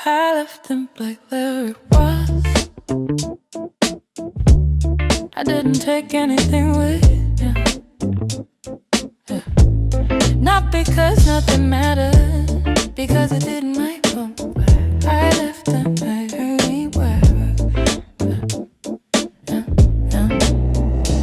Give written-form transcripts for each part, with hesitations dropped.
I left them right where it was. I didn't take anything with me. Yeah. Not because nothing mattered, because it didn't make them where I left them right where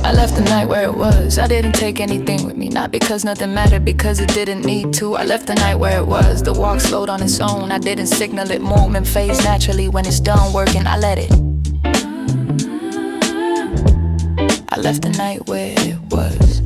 I left the night where it was. I didn't take anything with me, not because nothing mattered, because it didn't need to. I left the night where it was. The walk slowed on its own. I didn't signal it. Movement fades naturally when it's done working. I let it. I left the night where it was.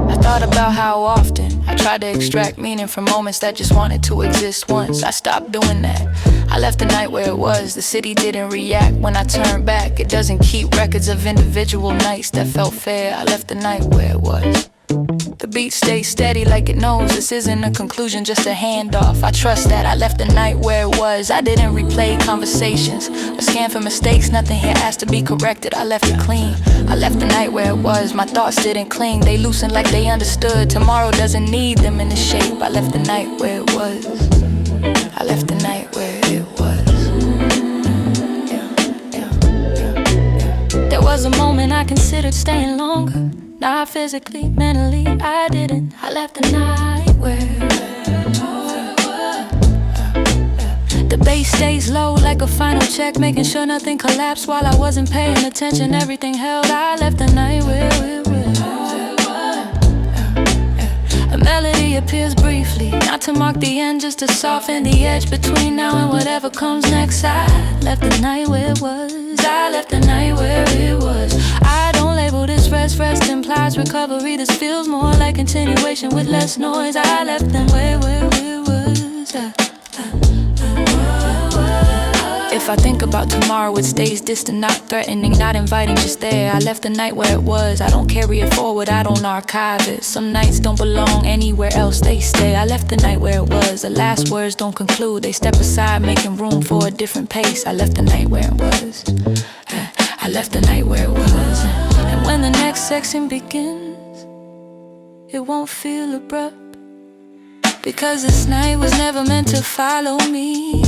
I thought about how often I tried to extract meaning from moments that just wanted to exist once. I stopped doing that. I left the night where it was. The city didn't react when I turned back. It doesn't keep records of individual nights that felt fair. I left the night where it was. The beat stays steady like it knows this isn't a conclusion, just a handoff. I trust that. I left the night where it was. I didn't replay conversations or scan for mistakes. Nothing here asked to be corrected. I left it clean. I left the night where it was. My thoughts didn't cling. They loosened like they understood. Tomorrow doesn't need them in the shape. I left the night where it was. I left the night where it was. There was a moment I considered staying longer. Not physically, mentally, I didn't. I left the night where the bass stays low like a final check, making sure nothing collapsed while I wasn't paying attention. Everything held. I left the night where it was. A melody appears briefly, not to mark the end, just to soften the edge between now and whatever comes next. I left the night where it was. I left the night where it was. I don't label this rest. Rest implies recovery. This feels more like continuation with less noise. I left them where it was. If I think about tomorrow, it stays distant, not threatening, not inviting, just there. I left the night where it was. I don't carry it forward, I don't archive it. Some nights don't belong anywhere else, they stay. I left the night where it was. The last words don't conclude, they step aside, making room for a different pace. I left the night where it was. I left the night where it was. And when the next section begins, it won't feel abrupt, because this night was never meant to follow me.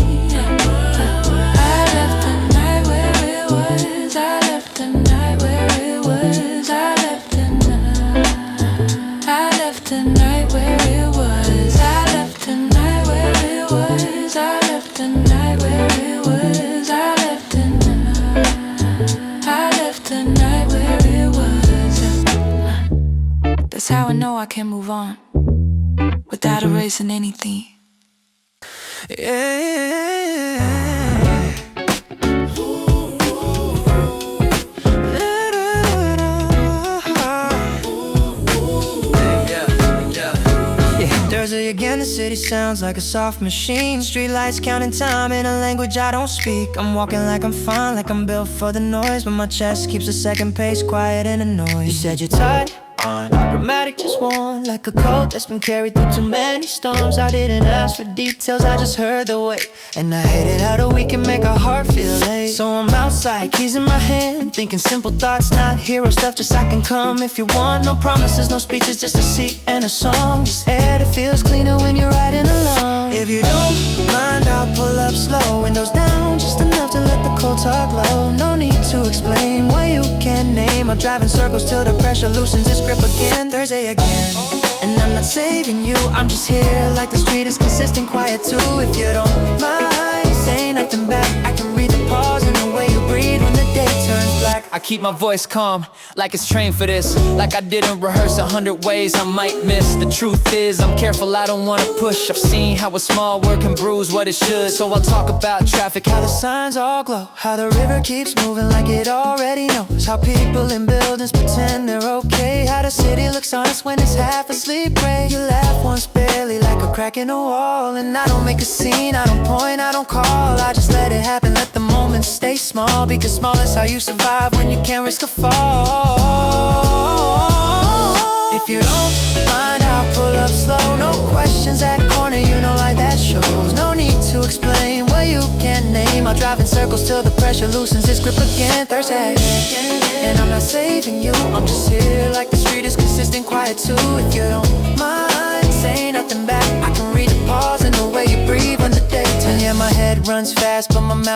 I left the night where it was. I left the night where it was. I left the night. I left the night where it was. I left the night where it was. I left the night where it was. I left the night. I left the night where it was. That's how I know I can move on without erasing anything. Yeah. Thursday again, the city sounds like a soft machine. Streetlights counting time in a language I don't speak. I'm walking like I'm fine, like I'm built for the noise, but my chest keeps a second pace, quiet and annoyed. You said you're tired on, dramatic just one, like a coat that's been carried through too many storms. I didn't ask for details, I just heard the weight, and I hated how the week can make our heart feel late. So I'm outside, keys in my hand, thinking simple thoughts, not hero stuff, just I can come if you want. No promises, no speeches, just a seat and a song. Just air that feels cleaner when you're riding along. If you don't mind, I'll pull up slow, windows down, just enough to let the cold talk low. No need to explain what you can't name. I'm driving circles till the pressure loosens its grip again. Thursday again, and I'm not saving you, I'm just here like the street is consistent, quiet too. If you don't mind, say nothing back, I can read the pause in the way you breathe when the day turns black. I keep my voice calm, like it's trained for this, like I didn't rehearse 100 ways I might miss. The truth is, I'm careful, I don't wanna push. I've seen how a small word can bruise what it should. So I'll talk about traffic, how the signs all glow, how the river keeps moving like it already knows, how people in buildings pretend they're okay, how the city looks on us when it's half asleep. Pray you laugh once barely, like a crack in a wall. And I don't make a scene, I don't point, I don't call, I just let it happen, let the moment stay small, because small is how you survive when you can't risk a fall. If you don't mind, I'll pull up slow, no questions at corner, you know like that shows. No need to explain what you can't name. I'll drive in circles till the pressure loosens its grip again. Thursday, and I'm not saving you, I'm just here like the street is consistent, quiet too. If you don't mind, say nothing back, I can read the pause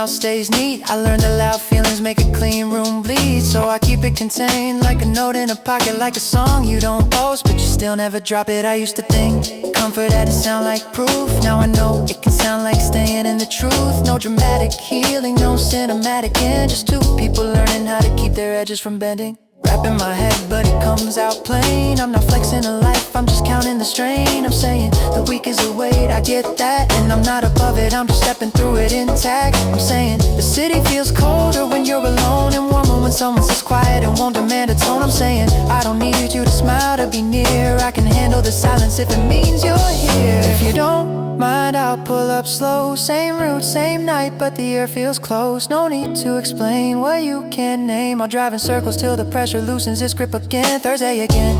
house stays neat. I learned that loud feelings make a clean room bleed. So I keep it contained like a note in a pocket, like a song you don't post, but you still never drop it. I used to think comfort had to sound like proof. Now I know it can sound like staying in the truth. No dramatic healing, no cinematic end, just two people learning how to keep their edges from bending. Rap in my head, but it comes out plain. I'm not flexing a life, I'm just counting the strain. I'm saying the weak is the weight, I get that, and I'm not above it, I'm just stepping through it intact. I'm saying the city feels colder when you're alone, and warmer when someone says quiet and won't demand a tone. I'm saying I don't need you to smile to be near. I can handle the silence if it means you're here. If you don't mind, I'll pull up slow. Same route, same night, but the air feels close. No need to explain what you can't name. I'll drive in circles till the pressure loosens its grip again. Thursday again,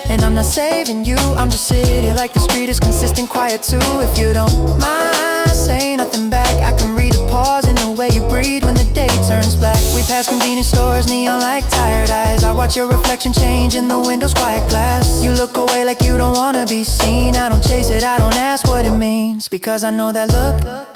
and I'm not saving you, I'm just sitting like the street is consistent quiet too. If you don't mind, say nothing back. I can read a pause in the way you breathe when the day turns black. We pass convenience stores, neon like tired eyes. I watch your reflection change in the window's quiet glass. You look away like you don't wanna be seen. I don't chase it, I don't ask what it means, because I know that look.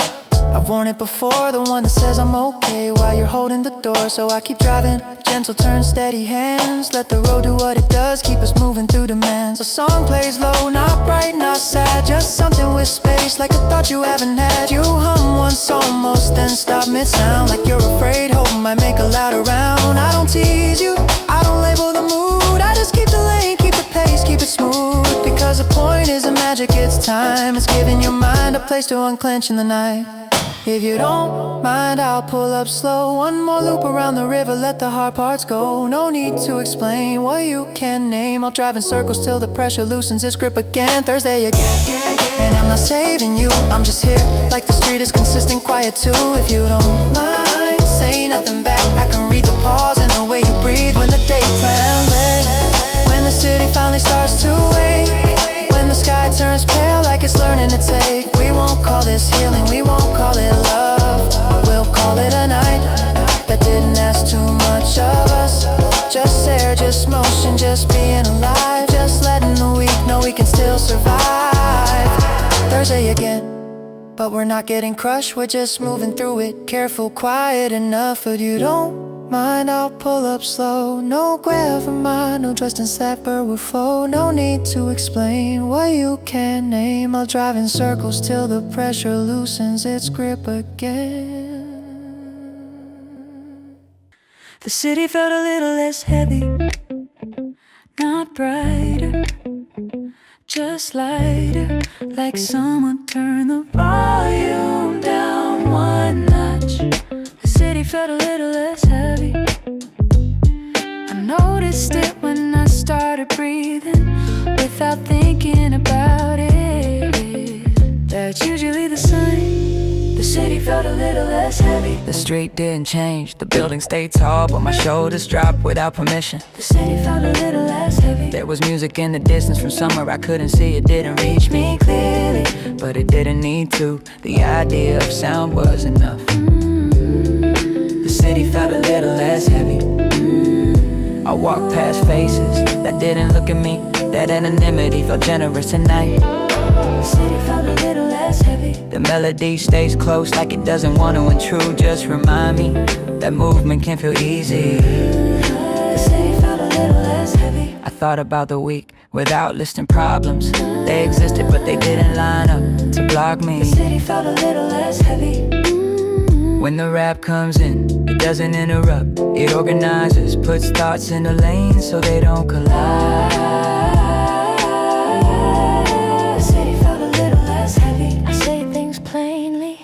I've worn it before, the one that says I'm okay while you're holding the door. So I keep driving, gentle turn, steady hands. Let the road do what it does, keep us moving through demands. The song plays low, not bright, not sad, just something with space, like a thought you haven't had. You hum once almost, then stop mid-sound, like you're afraid hope might make a louder round. I don't tease you, I don't label the mood, I just keep the lane, keep the pace, keep it smooth. Because the point isn't magic, it's time. It's giving your mind a place to unclench in the night. If you don't mind, I'll pull up slow. One more loop around the river, let the hard parts go. No need to explain what you can name. I'll drive in circles till the pressure loosens its grip again. Thursday again, and I'm not saving you, I'm just here like the street is consistent quiet too. If you don't mind, say nothing back. I can read the pause in the way you breathe when the day turns late. When the city finally starts to wake, when the sky turns pale like it's learning to take. We won't call this healing, we won't call it love. We'll call it a night that didn't ask too much of us. Just air, just motion, just being alive. Just letting the weak know we can still survive. Thursday again, but we're not getting crushed, we're just moving through it. Careful, quiet enough, but you don't mind, I'll pull up slow. No guerra mind, no trust in separate with foe. No need to explain what you can't name. I'll drive in circles till the pressure loosens its grip again. The city felt a little less heavy, not brighter, just lighter, like someone turned the volume down one notch. The city felt a little less heavy. I noticed it when I started breathing without thinking about it. That's usually the sign. The city felt a little less heavy. The street didn't change, the building stayed tall, but my shoulders dropped without permission. The city felt a little less heavy. There was music in the distance from somewhere I couldn't see. It didn't reach me clearly, but it didn't need to. The idea of sound was enough. The city felt a little less heavy. I walked past faces that didn't look at me. That anonymity felt generous tonight. The city felt a little less heavy. The melody stays close like it doesn't want to intrude. Just remind me that movement can feel easy. The city felt a little less heavy. I thought about the week without listing problems. They existed but they didn't line up to block me. The city felt a little less heavy. When the rap comes in, it doesn't interrupt. It organizes, puts thoughts in a lane so they don't collide. The city felt a little less heavy. I say things plainly,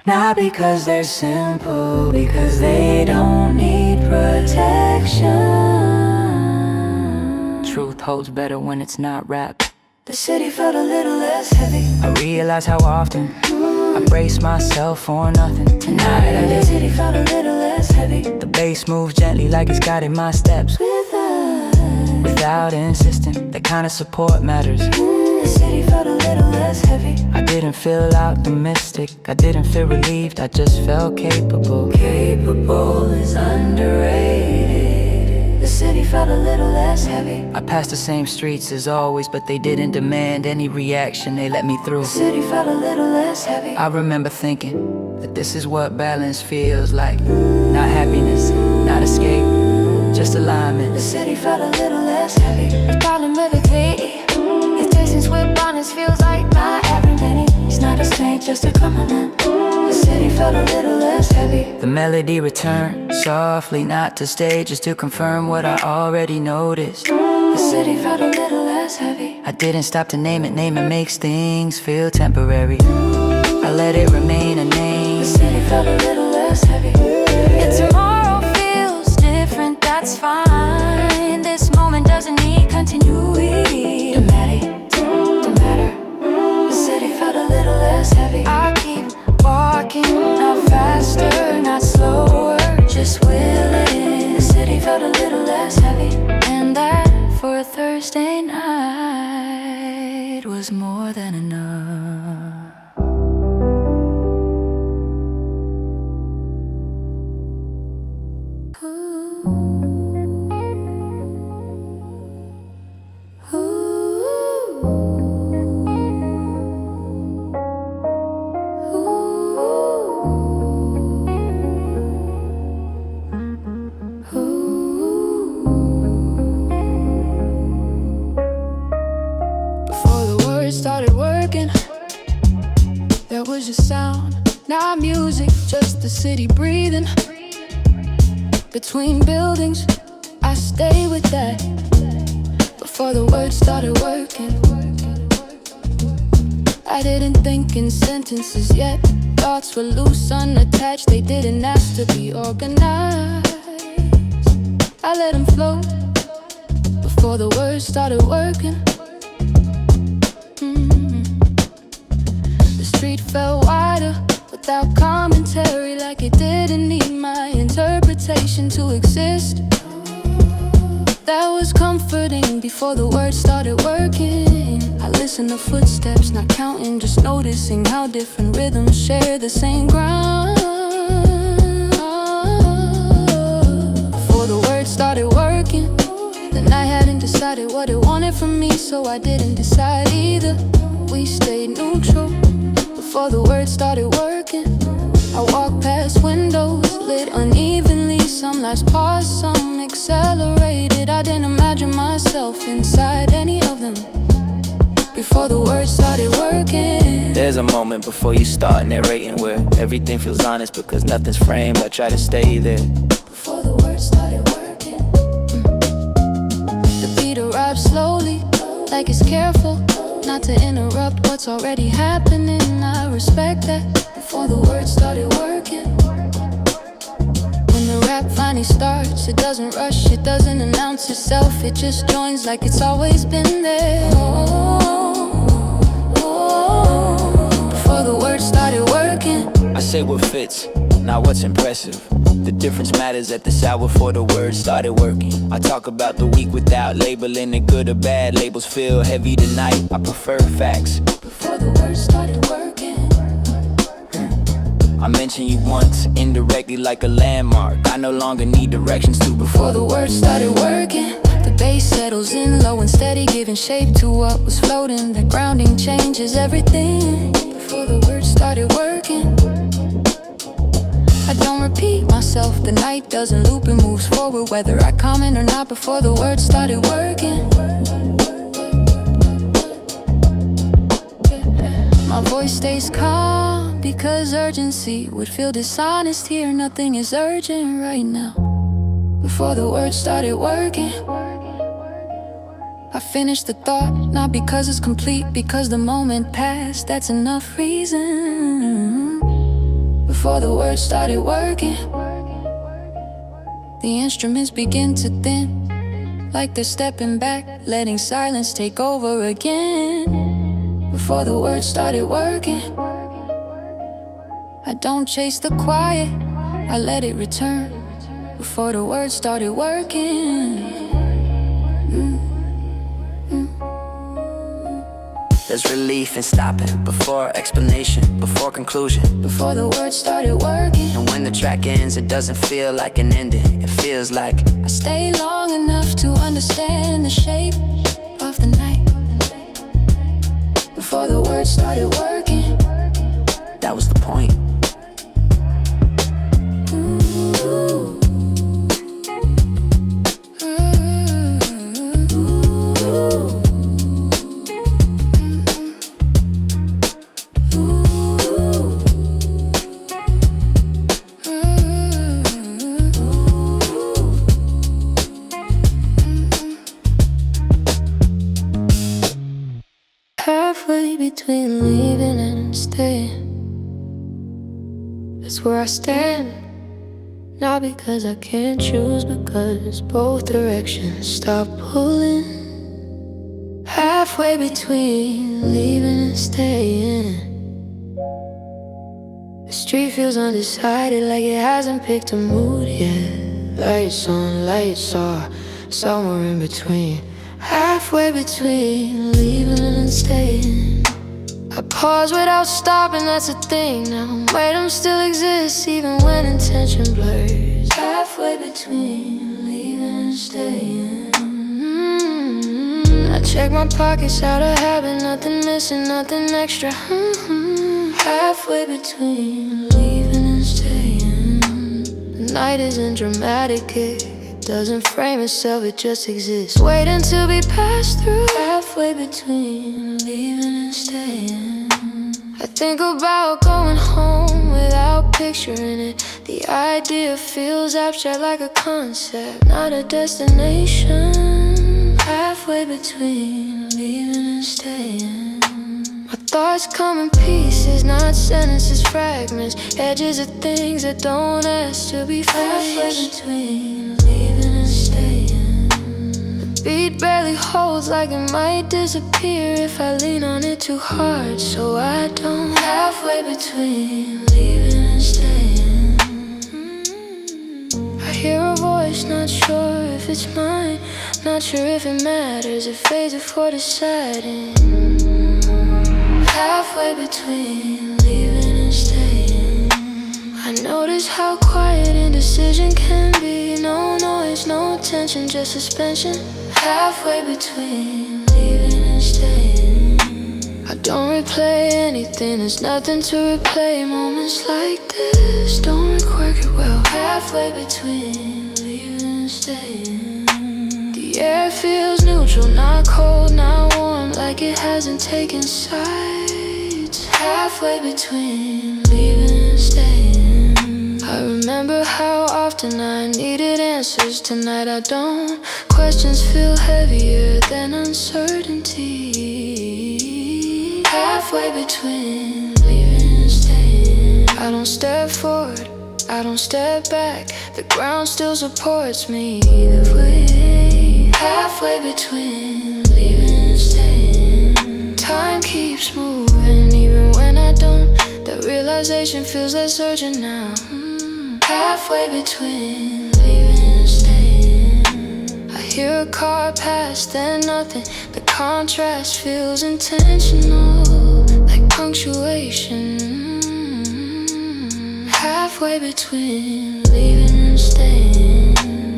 Not because they're simple, because they don't need protection. Truth holds better when it's not rap. the city felt a little less heavy. I realize how often I brace myself for nothing. Tonight The city felt a little less heavy. the bass moves gently like it's guiding my steps. Without insisting, that kind of support matters. The city felt a little less heavy. I didn't feel optimistic, I didn't feel relieved, I just felt capable. Capable is underrated. The The city felt a little less heavy. I passed the same streets as always, but they didn't demand any reaction, they let me through. The city felt a little less heavy. I remember thinking that this is what balance feels like. Not happiness, not escape, just alignment. The city felt a little less heavy. The problem with the key, his distance with honest feels like not every minute. He's not a saint, just a common. The city felt a little less heavy. The melody returned softly, not to stay, just to confirm what I already noticed. The city felt a little less heavy. I didn't stop to name it makes things feel temporary. I let it remain a name. The city felt a little less heavy. If tomorrow feels different, that's fine. This moment doesn't need continuity. Don't matter. The city felt a little less heavy. I keep walking, not faster, not slower, just willing. The city felt a little less heavy. And that for a Thursday night was more than enough. Started working, there was a sound, not music, just the city breathing. Between buildings, I stay with that. Before the words started working, I didn't think in sentences yet. Thoughts were loose, unattached, they didn't ask to be organized. I let them flow before the words started working. The street felt wider without commentary, like it didn't need my interpretation to exist. That was comforting before the words started working. I listened to footsteps, not counting, just noticing how different rhythms share the same ground. Before the words started working, the night hadn't decided what it wanted from me, so I didn't decide either. We stayed neutral before the words started working. I walked past windows lit unevenly, some lights paused, some accelerated. I didn't imagine myself inside any of them before the words started working. There's a moment before you start narrating where everything feels honest because nothing's framed. I try to stay there before the words started working. The beat arrives slowly, like it's careful not to interrupt what's already happening. I respect that. Before the words started working, when the rap finally starts, it doesn't rush, it doesn't announce itself, it just joins like it's always been there. Before the words started working, I say what fits, not what's impressive. The difference matters at this hour before the words started working. I talk about the week without labeling it good or bad. Labels feel heavy tonight, I prefer facts. Before the words started working, I mentioned you once, indirectly like a landmark. I no longer need directions to before the words started working. The bass settles in low and steady, giving shape to what was floating. The grounding changes everything. Before the words started working, I don't repeat myself, the night doesn't loop, it moves forward whether I comment or not. Before the words started working, my voice stays calm because urgency would feel dishonest here. Nothing is urgent right now. Before the words started working, I finished the thought, not because it's complete, because the moment passed, that's enough reason. Before the words started working, the instruments begin to thin, like they're stepping back, letting silence take over again. Before the words started working, I don't chase the quiet, I let it return. Before the words started working. The There's relief in stopping before explanation, before conclusion, Before the words started working, and when the track ends, it doesn't feel like an ending. It feels like I stayed long enough to understand the shape of the night. Before the words started working, that was the point. halfway between leaving and staying. That's where I stand. Not because I can't choose, because both directions stop pulling. Halfway between leaving and staying. The street feels undecided, like it hasn't picked a mood yet. Lights on, lights off, somewhere in between. Halfway between leaving and staying. I pause without stopping, that's the thing now. Rhythm still exists even when intention blurs. Halfway between leaving and staying. I check my pockets out of habit, nothing missing, nothing extra. Halfway between leaving and staying. The night isn't dramatic, it doesn't frame itself, it just exists, waiting to be passed through. Halfway between leaving and staying. I think about going home without picturing it. The idea feels abstract, like a concept, not a destination. Halfway between leaving and staying. My thoughts come in pieces, not sentences, fragments, edges of things that don't ask to be faced. Halfway between leaving and staying. The beat barely holds, like it might disappear if I lean on it too hard, so I don't. Halfway between leaving and staying. I hear a voice, not sure if it's mine, not sure if it matters, it fades before deciding. Halfway between leaving and staying. I notice how quiet indecision can be. No noise, no tension, just suspension. Halfway between leaving and staying. I don't replay anything, there's nothing to replay. Moments like this don't require it well. Halfway between leaving and staying. The air feels neutral, not cold, not warm, like it hasn't taken sides. Halfway between leaving and staying. I remember how often I needed answers. Tonight I don't. Questions feel heavier than uncertainty. Halfway between leaving and staying. I don't step forward, I don't step back. The ground still supports me either way. Halfway between leaving and staying. Time keeps moving even when I don't. The realization feels less urgent now. Halfway between leaving and staying. I hear a car pass, then nothing. The contrast feels intentional, like punctuation. Halfway between leaving and staying.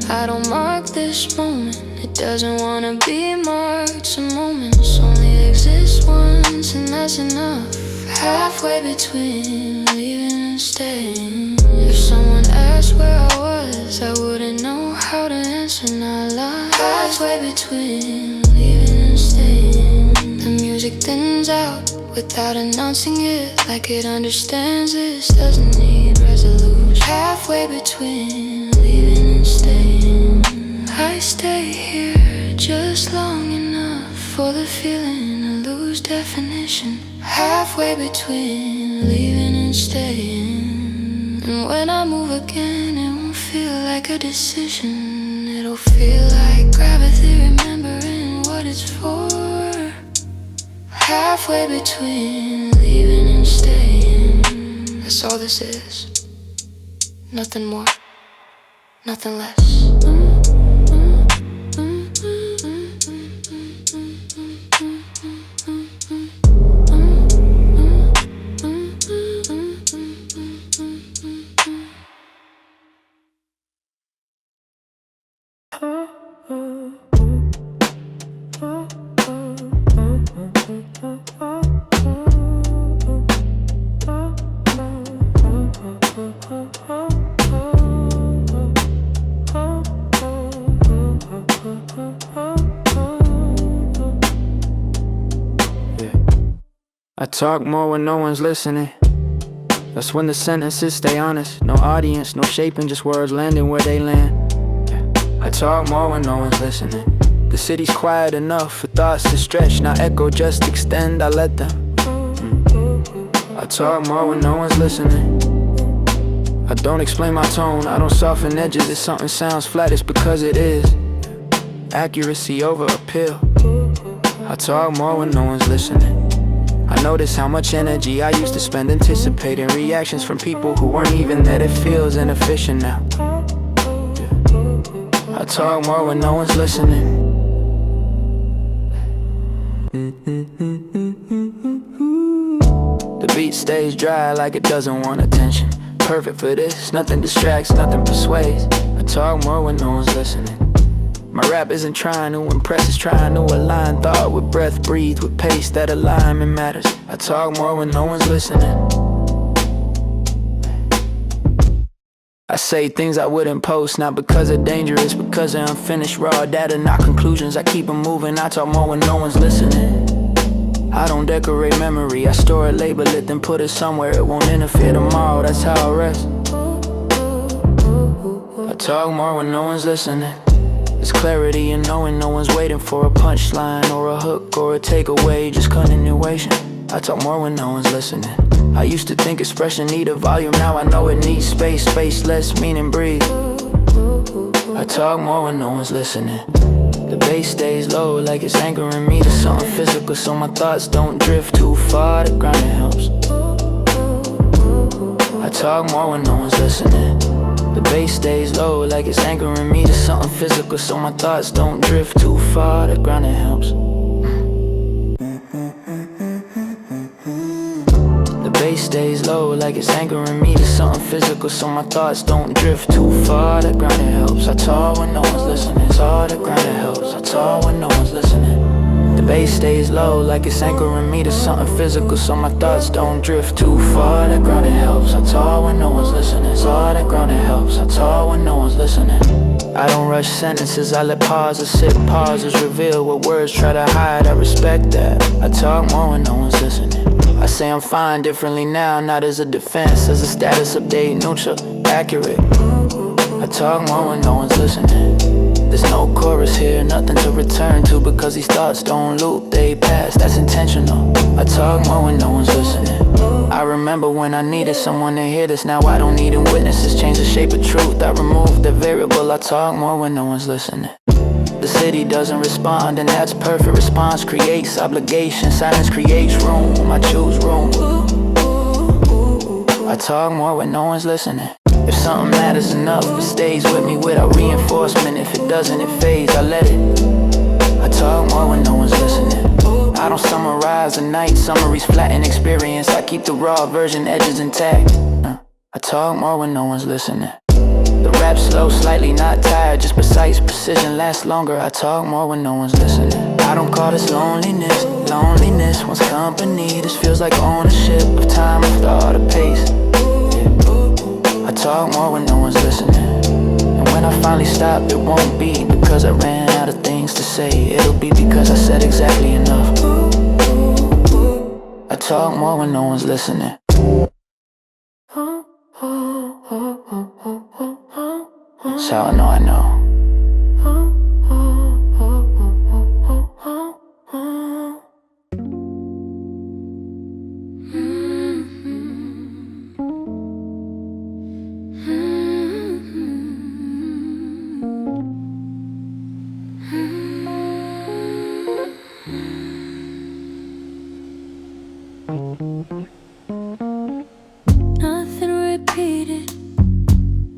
I don't mark this moment, it doesn't wanna be marked. Some moments only exist once, and that's enough. Halfway between leaving and staying. If someone asked where I was, I wouldn't know how to answer, not lie. Halfway between leaving and staying. The music thins out without announcing it, like it understands this doesn't need resolution. Halfway between leaving and staying. I stay here just long enough for the feeling to lose definition. Halfway between leaving and staying. And when I move again, it won't feel like a decision. It'll feel like gravity remembering what it's for. Halfway between leaving and staying. That's all this is. Nothing more, nothing less. talk more when no one's listening. That's when the sentences stay honest. No audience, no shaping, just words landing where they land. I talk more when no one's listening. The city's quiet enough for thoughts to stretch, not echo, just extend, I let them. I talk more when no one's listening. I don't explain my tone, I don't soften edges. If something sounds flat, it's because it is. Accuracy over appeal. I talk more when no one's listening. I notice how much energy I used to spend anticipating reactions from people who weren't even there. It feels inefficient now. I talk more when no one's listening. The beat stays dry like it doesn't want attention. Perfect for this, nothing distracts, nothing persuades. I talk more when no one's listening. My rap isn't trying to impress, it's trying to align thought with breath, breathe with pace. That alignment matters. I talk more when no one's listening. I say things I wouldn't post, not because they're dangerous, because they're unfinished, raw data, not conclusions. I keep them moving, I talk more when no one's listening. I don't decorate memory, I store it, label it, then put it somewhere it won't interfere tomorrow, that's how I rest. I talk more when no one's listening. There's clarity in knowing no one's waiting for a punchline or a hook or a takeaway, just continuation. I talk more when no one's listening. I used to think expression needed volume, now I know it needs space, spaceless, meaning breathe. I talk more when no one's listening. The bass stays low like it's anchoring me to something physical, so my thoughts don't drift too far, the grounding helps. I talk more when no one's listening. The bass stays low like it's anchoring me to something physical, so my thoughts don't drift too far, the grounding helps. The bass stays low like it's anchoring me to something physical, so my thoughts don't drift too far, the grounding helps. I talk when no one's listening, it's all the grounding helps. I talk when no one's listening. The bass stays low like it's anchoring me to something physical, so my thoughts don't drift too far, the grounding helps. I talk when no one's listening, it's all the grounding helps. I talk when no one's listening. I don't rush sentences, I let pauses sit, pauses reveal what words try to hide, I respect that. I talk more when no one's listening. I say I'm fine differently now, not as a defense, as a status update, neutral, accurate. I talk more when no one's listening. There's no chorus here, nothing to return to, because these thoughts don't loop, they pass, that's intentional. I talk more when no one's listening. I remember when I needed someone to hear this, now I don't need witnesses, change the shape of truth, I remove the variable. I talk more when no one's listening. The city doesn't respond, and that's perfect. Response creates obligation, silence creates room, I choose room. I talk more when no one's listening. If something matters enough, it stays with me without reinforcement. If it doesn't, it fades, I let it. I talk more when no one's listening. I don't summarize the night, summaries flatten experience. I keep the raw version, edges intact. I talk more when no one's listening. The rap slow, slightly not tired, just precise, precision lasts longer. I talk more when no one's listening. I don't call this loneliness, loneliness wants company. This feels like ownership of time, of thought, of pace. I talk more when no one's listening. And when I finally stop, it won't be because I ran out of things to say. It'll be because I said exactly enough. I talk more when no one's listening. That's how I know I know. Nothing repeated,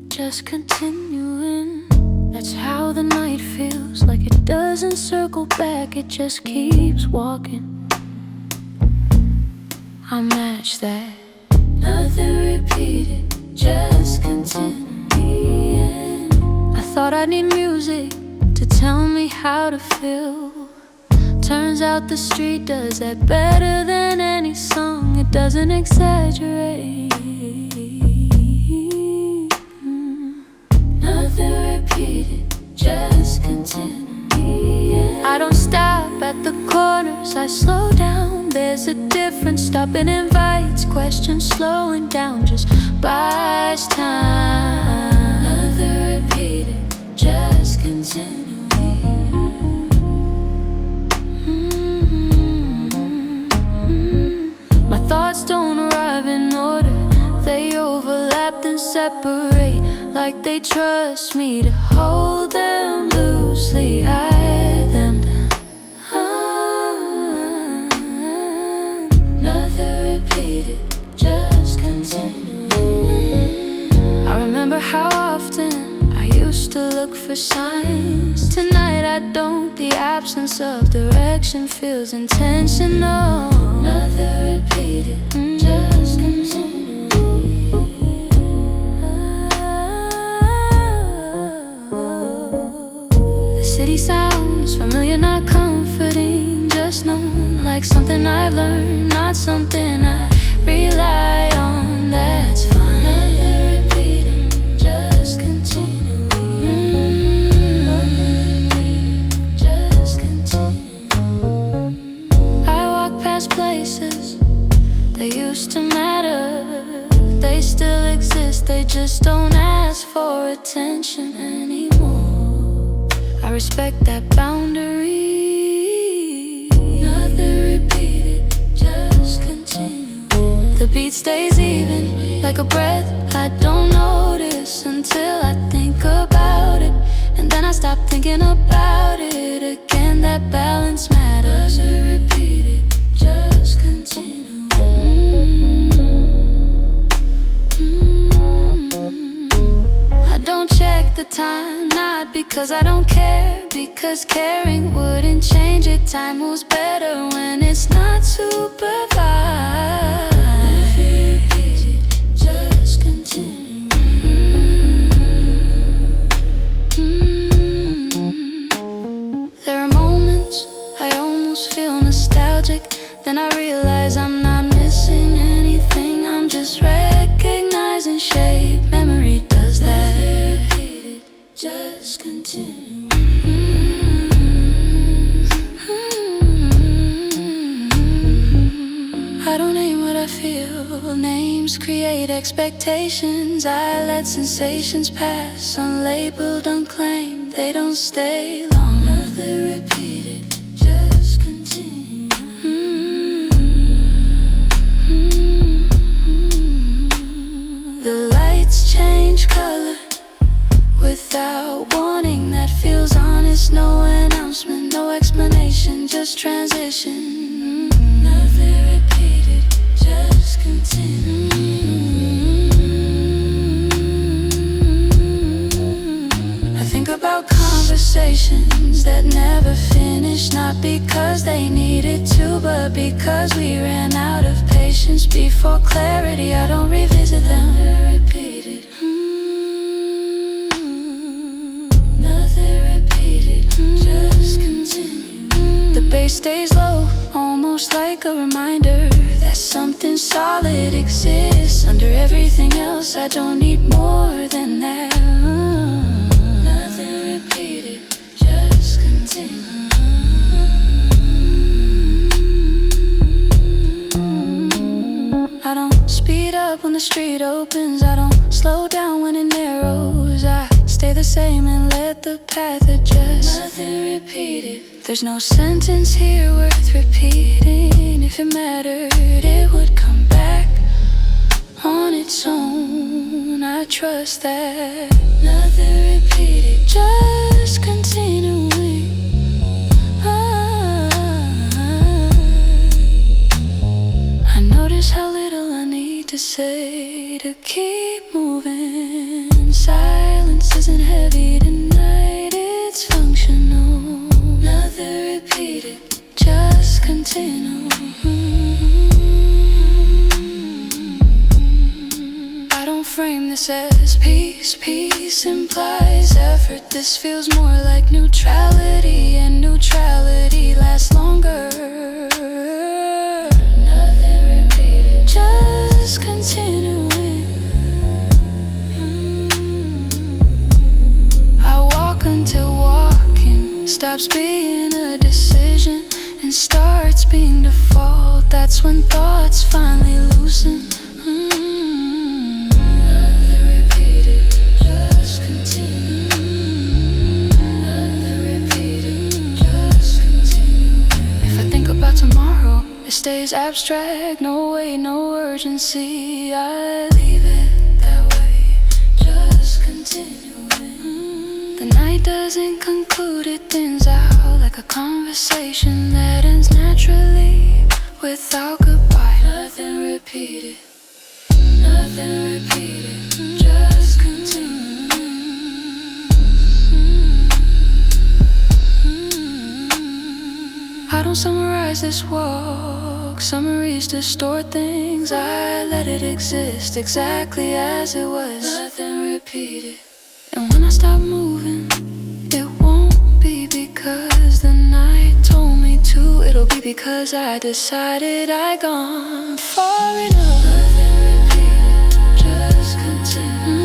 just continuing. That's how the night feels, like it doesn't circle back, it just keeps walking. I match that. Nothing repeated, just continuing. I thought I need music to tell me how to feel. Turns out the street does that better than any song. It doesn't exaggerate. Nothing repeated, just continue. I don't stop at the corners, I slow down there's a difference. Stopping invites questions, slowing down just buys time. Another repeated, just continuing. My thoughts don't arrive in order. They overlap then separate, like they trust me to hold them loosely. I them down. Another repeated, just continuing. I remember how often I used to look for signs. Tonight I don't. The absence of direction feels intentional. Another repeated, just continuing. The city sounds familiar, not comforting, just known like something I've learned, not something I rely on. That's fine. Another repeating, just continuing. Just continuing. I walk past places that used to matter. They still exist, they just don't ask for attention anymore. I respect that boundary. Another repeated, just continue. The beat stays even, like a breath I don't notice until I think about it, and then I stop thinking about it again. That balance matters. Another repeated, just continue. I don't check the time, not because I don't care, because caring wouldn't change it. Time moves better when it's not supervised. Just continue. There are moments I almost feel nostalgic, then I realize I'm not missing anything. I'm just recognizing shape. Memory does that. Just continue. I don't name what I feel. Names create expectations. I let sensations pass, unlabeled, unclaimed. They don't stay long. Another repeated, just continue. The lights change color without warning. That feels honest. No announcement, no explanation, just transition. Another repeated, just continue. I think about conversations that never finished, not because they needed to, but because we ran out of patience. Before clarity, I don't revisit them. Another repeated. Just continue. The bass stays low, almost like a reminder that something solid exists under everything else. I don't need more than that. Nothing repeated, just continue. I don't speed up when the street opens. I don't slow down when it narrows. I stay the same and let the path adjust. Nothing repeated. There's no sentence here worth repeating. If it mattered, it would come back on its own. I trust that. Nothing repeated, just continuing. I notice how little I need to say to keep moving. Silence isn't heavy tonight, it's functional. Nothing repeated, just continue. I don't frame this as peace. Peace implies effort. This feels more like neutrality, and neutrality lasts longer. Nothing repeated, just continuing. I walk until walking stops being a decision and starts being default. That's when thoughts finally loosen. Nothing repeated, just continue. Nothing repeated, just continue. If I think about tomorrow, it stays abstract. No way, no urgency. I leave it that way, just continuing. The night doesn't conclude, it thins out like a conversation that ends naturally without goodbye. Nothing repeated, nothing repeated, just continue. I don't summarize this walk. Summaries distort things. I let it exist exactly as it was. Nothing repeated. And when I stop moving, it won't be because the night told me to. It'll be because I decided I'd gone far enough. Nothing repeated, just continue.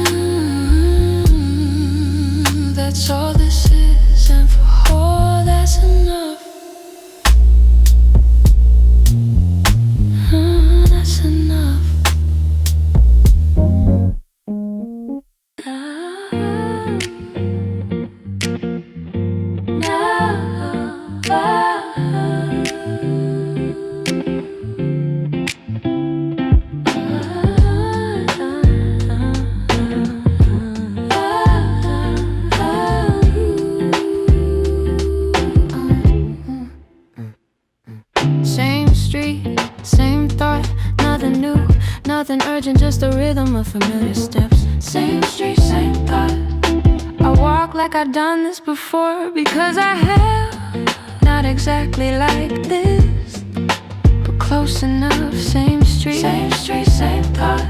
That's all this is, and for all that's enough. That's enough. Same street, same thought, nothing new, nothing urgent, just the rhythm of familiar steps. Same street, same thought. I walk like I've done this before because I have. Not exactly like this, but close enough. Same street, same thought.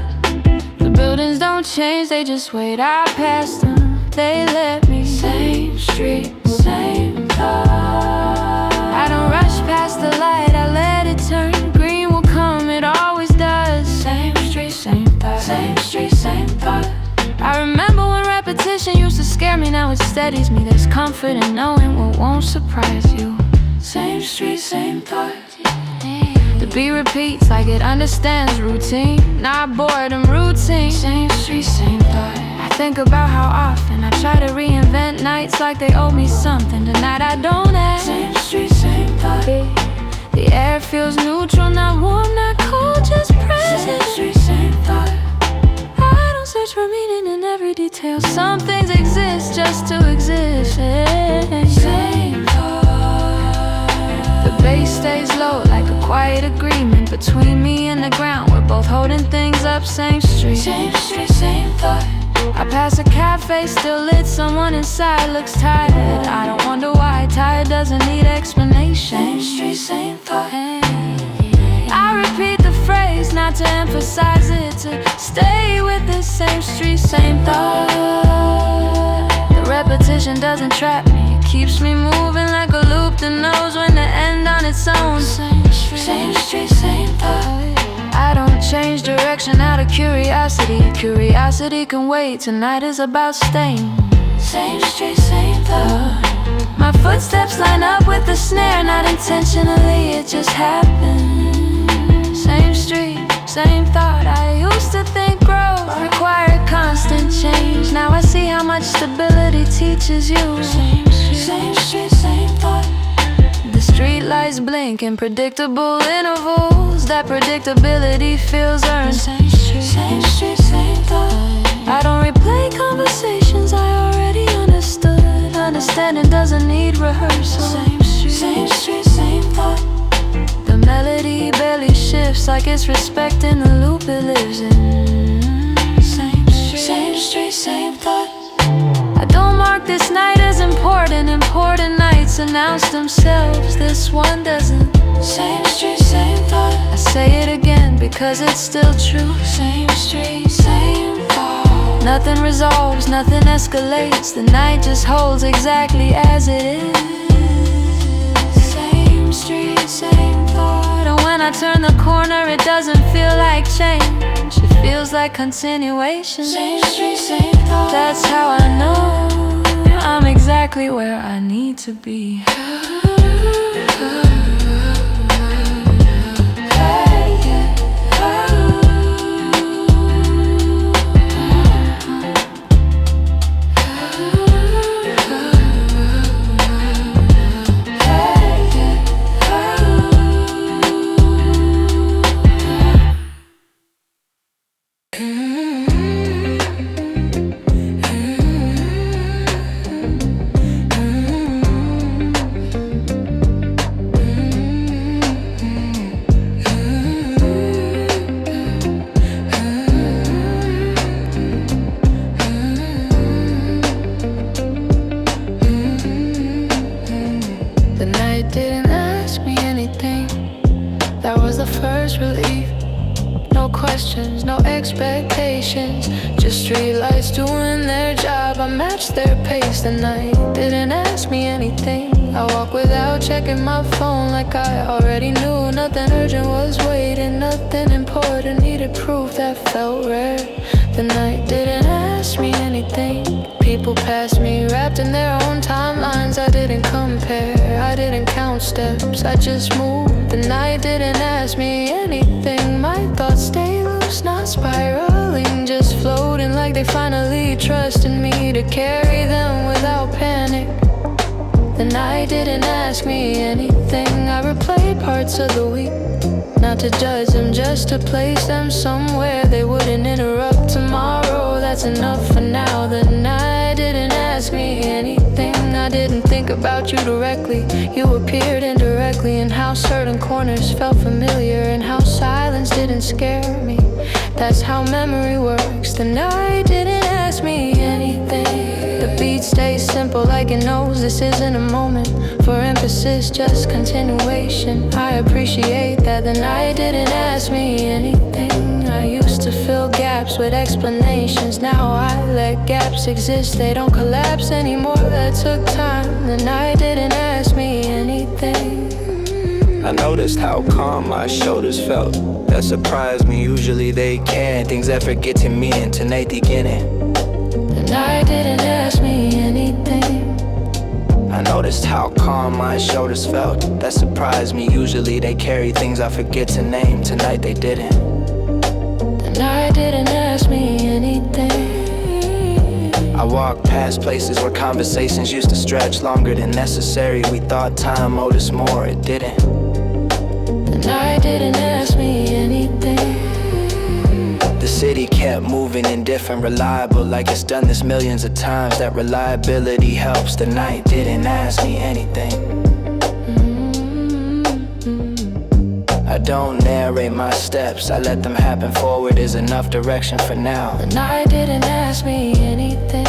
The buildings don't change, they just wait. I pass them, they let me. Same street, same thought. I don't rush past the light, I let it turn. Green will come, it always does. Same street, same thought. Same street, same thought. I remember when repetition used to scare me, now it steadies me. There's comfort in knowing what won't surprise you. Same street, same thought. The beat repeats like it understands routine, not boredom, routine. Same street, same thought. I think about how often I try to reinvent nights like they owe me something. Tonight I don't ask. Same street, same thought. The air feels neutral, not warm, not cold, just present. Same street, same thought. I don't search for meaning in every detail. Some things exist just to exist. Same thought. The bass stays low like a quiet agreement between me and the ground. We're both holding things up. Same street, same thought. I pass a cafe, still lit, someone inside looks tired. I don't wonder why, tired doesn't need explanation. Same street, same thought. I repeat the phrase, not to emphasize it, to stay with this. Same street, same thought. The repetition doesn't trap me, it keeps me moving like a loop that knows when to end on its own. Same street, same thought. I don't change direction out of curiosity. Curiosity can wait, tonight is about staying. Same street, same thought. My footsteps line up with the snare, not intentionally, it just happened. Same street, same thought. I used to think growth required constant change. Now I see how much stability teaches you. Same street, same thought. The street lights blink in predictable intervals. That predictability feels earned. Same street, same thought. I don't replay conversations I already understood. Understanding doesn't need rehearsal. Same street, same thought. The melody barely shifts like it's respecting the loop it lives in. Same street, same thought. I don't mark this night as important. Important nights announce themselves, this one doesn't. Same street, same thought. I say it again because it's still true. Same street, same thought. Nothing resolves, nothing escalates. The night just holds exactly as it is. Same street, same thought. And when I turn the corner, it doesn't feel like change. It feels like continuation. Same street, same thought. That's how I know I'm exactly where I need to be. Hey. expectations. Just streetlights doing their job, I matched their pace. The night didn't ask me anything. I walk without checking my phone like I already knew. Nothing urgent was waiting, nothing important needed proof that felt rare. The night didn't ask me anything. People passed me wrapped in their own timelines. I didn't compare, I didn't count steps, I just moved. The night didn't ask me anything. My thoughts stay loose, not spiraling, just floating like they finally trusted me to carry them without panic. The night didn't ask me anything. I replayed parts of the week, not to judge them, just to place them somewhere they wouldn't interrupt tomorrow. That's enough for now. The night didn't ask me anything. I didn't think about you directly. You appeared indirectly, and how certain corners felt familiar, and how silence didn't scare me. That's how memory works. The night didn't ask me anything. The beat stays simple like it knows this isn't a moment for emphasis, just continuation. I appreciate that the night didn't ask me anything. I used to fill gaps with explanations. Now I let gaps exist, they don't collapse anymore. That took time. The night didn't ask me anything. I noticed how calm my shoulders felt. That surprised me, usually they can. Things that forget to me and tonight beginning. The night didn't ask me anything. I noticed how calm my shoulders felt. That surprised me, usually they carry things I forget to name. Tonight they didn't. The night didn't ask me anything. I walked past places where conversations used to stretch longer than necessary. We thought time owed us more, it didn't. The night didn't ask me anything. The city kept moving indifferent, reliable, like it's done this millions of times. That reliability helps. The night didn't ask me anything. I don't narrate my steps, I let them happen. Forward is enough direction for now. The night didn't ask me anything.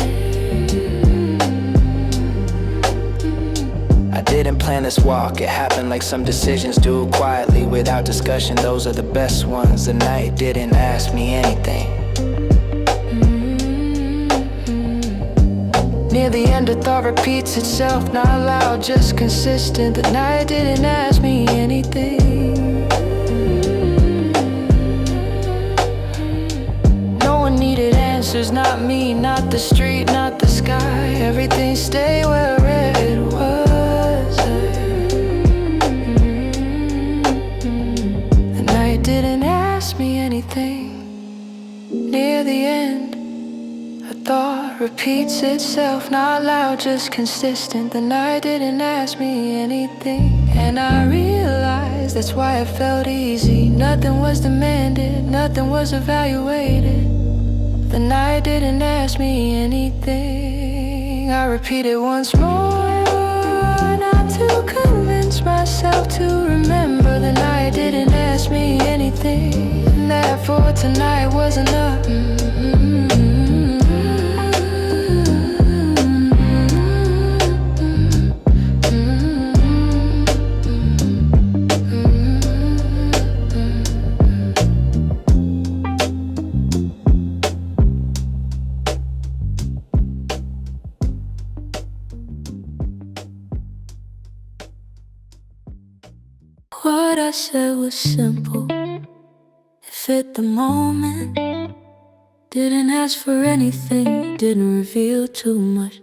I didn't plan this walk, it happened like some decisions do, quietly without discussion. Those are the best ones. The night didn't ask me anything. Near the end, a thought repeats itself, not loud, just consistent. The night didn't ask me anything. No one needed answers, not me, not the street, not the sky. Everything stayed where it was. The night didn't ask me anything. Near the end, a thought repeats itself, not loud, just consistent. The night didn't ask me anything. And I realized that's why it felt easy. Nothing was demanded, nothing was evaluated. The night didn't ask me anything. I repeat it once more, not to convince myself to remember. The night didn't ask me anything. That for tonight was enough. What I said was simple, it fit the moment. Didn't ask for anything, didn't reveal too much.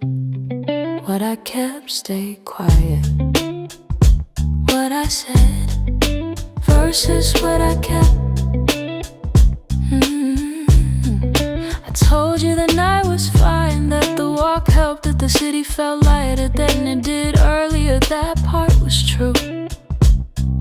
What I kept stayed quiet. What I said versus what I kept. I told you the night was fine, that the walk helped, that the city felt lighter than it did earlier. That part was true.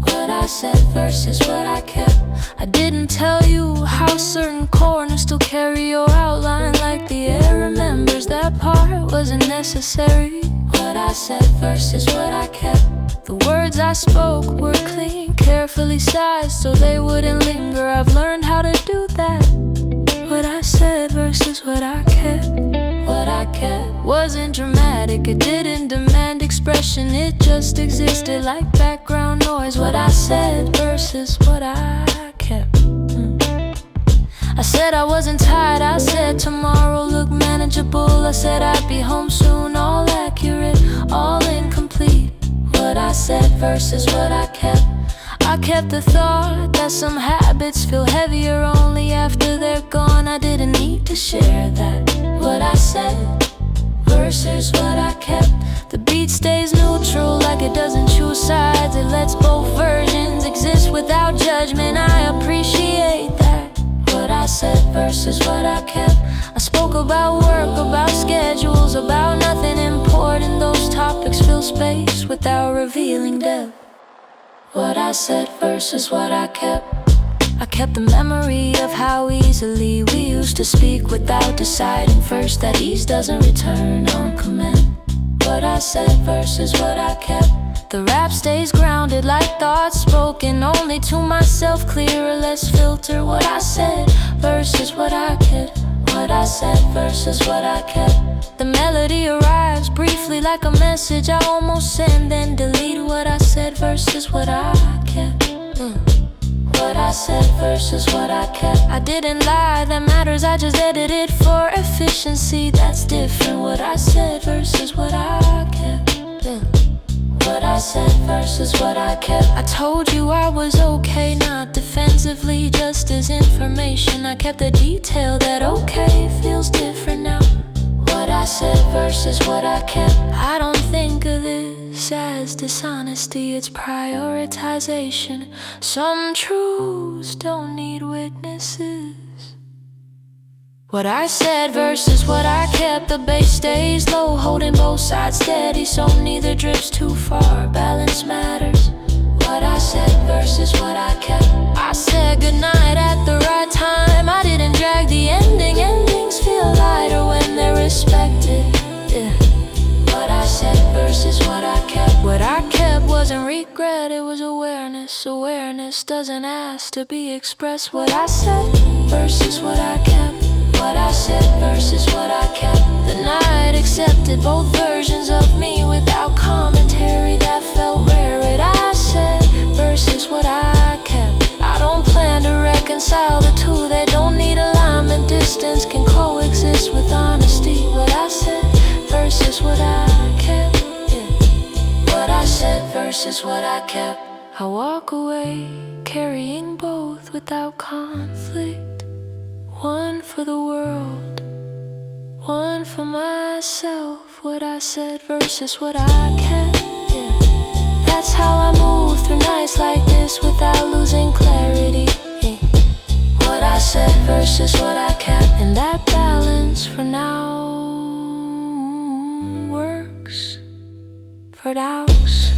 What I said versus what I kept. I didn't tell you how certain corners still carry your outline like the air remembers. That part wasn't necessary. What I said versus what I kept. The words I spoke were clean, carefully sized so they wouldn't linger. I've learned how to do that. What I said versus what I kept. What I kept wasn't dramatic, it didn't demand expression, it just existed like background noise. What I said versus what I kept. I said I wasn't tired, I said tomorrow looked manageable. I said I'd be home soon, all accurate, all incomplete. What I said versus what I kept. I kept the thought that some habits feel heavier only after they're gone. I didn't need to share that. What I said versus what I kept. The beat stays neutral like it doesn't choose sides. It lets both versions exist without judgment. I appreciate that. What I said versus what I kept. I spoke about work, about schedules, about nothing important. Those topics fill space without revealing depth. What I said versus what I kept. I kept the memory of how easily we used to speak without deciding first that ease doesn't return on command. What I said versus what I kept. The rap stays grounded like thoughts spoken only to myself, clearer, less filter. What I said versus what I kept. What I said versus what I kept. The melody arrives briefly like a message I almost send, then delete. What I said versus what I kept. What I said versus what I kept. I didn't lie, that matters, I just edited for efficiency. That's different. What I said versus what I kept. What I said versus what I kept. I told you I was okay, not defensively, just as information. I kept the detail that okay feels different now. What I said versus what I kept. I don't think of this as dishonesty, it's prioritization. Some truths don't need witnesses. What I said versus what I kept. The bass stays low, holding both sides steady, so neither drifts too far. Balance matters. What I said versus what I kept. I said goodnight at the right time. I didn't drag the ending. Endings feel lighter when they're respected. Yeah. What I said versus what I kept. What I kept wasn't regret, it was awareness. Awareness doesn't ask to be expressed. What I said versus what I kept. What I said versus what I kept. The night accepted both versions of me without commentary. That felt rare. What I said versus what I kept. I don't plan to reconcile the two. They don't need alignment. Distance can coexist with honesty. What I said versus what I kept. What I said versus what I kept. I walk away carrying both without conflict. One for the world, one for myself. What I said versus what I kept. Yeah. That's how I move through nights like this without losing clarity. Yeah. What I said versus what I kept. And that balance for now works for doubts.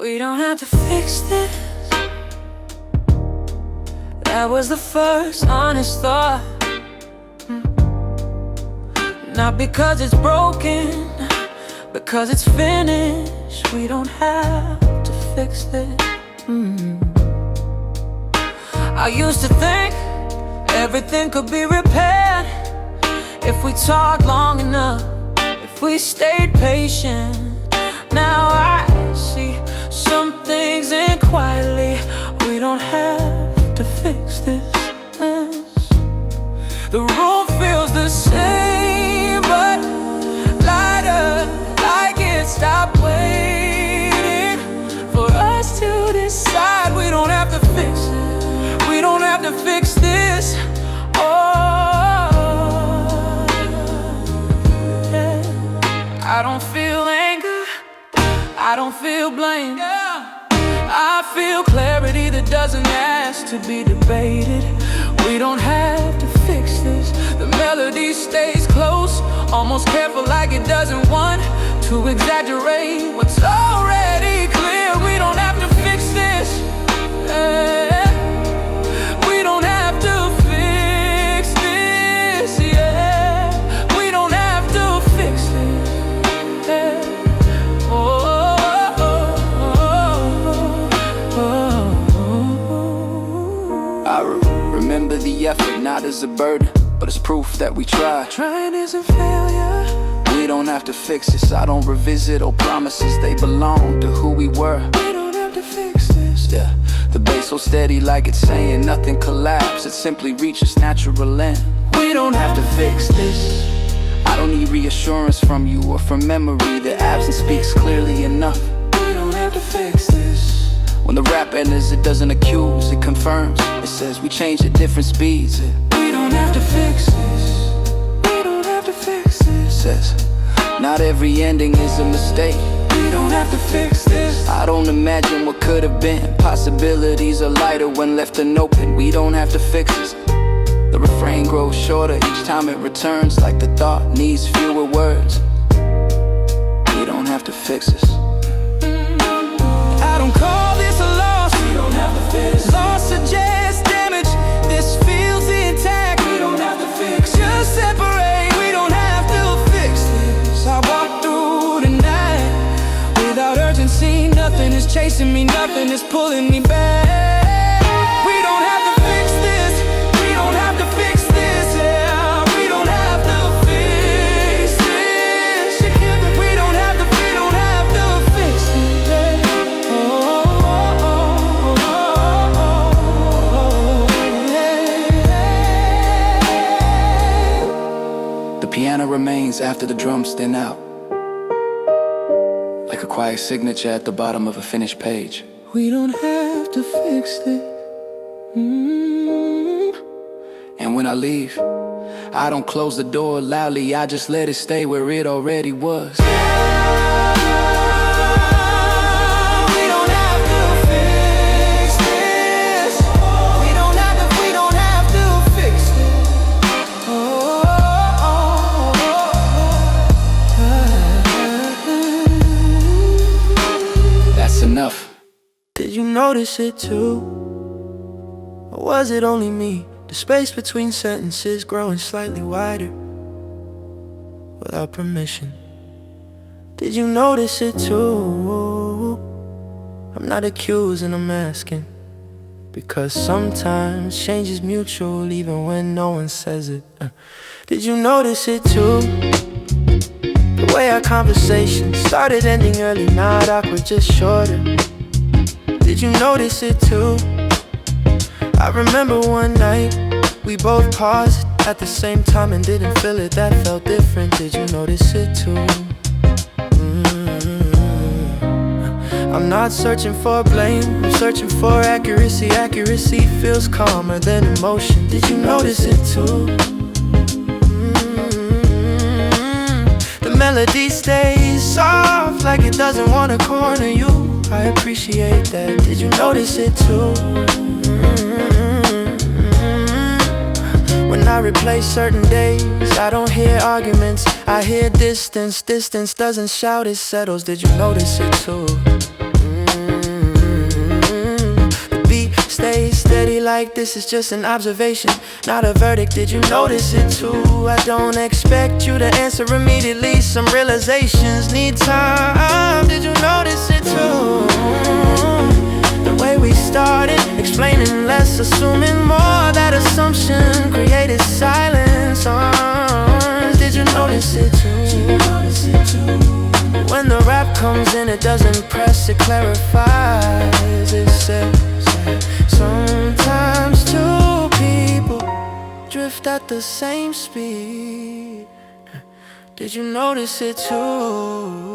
We don't have to fix this. That was the first honest thought. Not because it's broken, because it's finished. We don't have to fix this. I used to think everything could be repaired if we talked long enough, if we stayed patient. Now I see some things in quietly. We don't have to fix this. The room feels the same, but lighter, like it stopped waiting for us to decide. We don't have to fix it. We don't have to fix this. Oh, yeah. I don't feel anger, I don't feel blame. I feel clarity that doesn't ask to be debated. We don't have to fix this. The melody stays close, almost careful like it doesn't want to exaggerate what's already clear. We don't have to fix this. We don't have to fix this. Yeah. We don't have to fix this. Remember the effort, not as a burden, but as proof that we tried. Trying isn't failure. We don't have to fix this. I don't revisit old promises, they belong to who we were. We don't have to fix this. Yeah, the bass so steady like it's saying nothing collapsed. It simply reaches natural end. We don't have to fix this. I don't need reassurance from you or from memory. The absence speaks clearly enough. We don't have to fix this. When the rap enters, it doesn't accuse, it confirms. It says we changed at different speeds. We don't have to fix this. We don't have to fix this. It says not every ending is a mistake. We don't have to fix this. I don't imagine what could have been. Possibilities are lighter when left unopened. We don't have to fix this. The refrain grows shorter each time it returns, like the thought needs fewer words. We don't have to fix this. I don't call this a loss. We don't have to fix this. Loss suggests damage. This feels intact. We don't have to fix this. Just separate. We don't have to fix this. I walk through the night without urgency. Nothing is chasing me. Nothing is pulling me back. We don't have to fix this. We don't have to fix this. Yeah, we don't have to fix this. We don't have to. We don't have to fix this. The piano remains after the drums thin out, like a quiet signature at the bottom of a finished page. We don't have to fix this. And when I leave, I don't close the door loudly, I just let it stay where it already was. We don't have to fix this. We don't have to. We don't have to fix this. That's enough. Did you notice it too? Or was it only me? The space between sentences growing slightly wider without permission. Did you notice it too? I'm not accusing, I'm asking, because sometimes change is mutual even when no one says it. Did you notice it too? The way our conversation started ending early, not awkward, just shorter. Did you notice it too? I remember one night we both paused at the same time and didn't feel it, that felt different. Did you notice it too? I'm not searching for blame, I'm searching for accuracy. Accuracy feels calmer than emotion. Did you notice it too? The melody stays soft, like it doesn't want to corner you. I appreciate that. Did you notice it too? When I replay certain days, I don't hear arguments, I hear distance. Distance doesn't shout, it settles. Did you notice it too? The beat stays steady like this is just an observation, not a verdict. Did you notice it too? I don't expect you to answer immediately. Some realizations need time. Did you notice it too? The way we started, explaining less, assuming more. That assumption created silence. Did you notice it too? When the rap comes in, it doesn't press, it clarifies. It says sometimes two people drift at the same speed. Did you notice it too?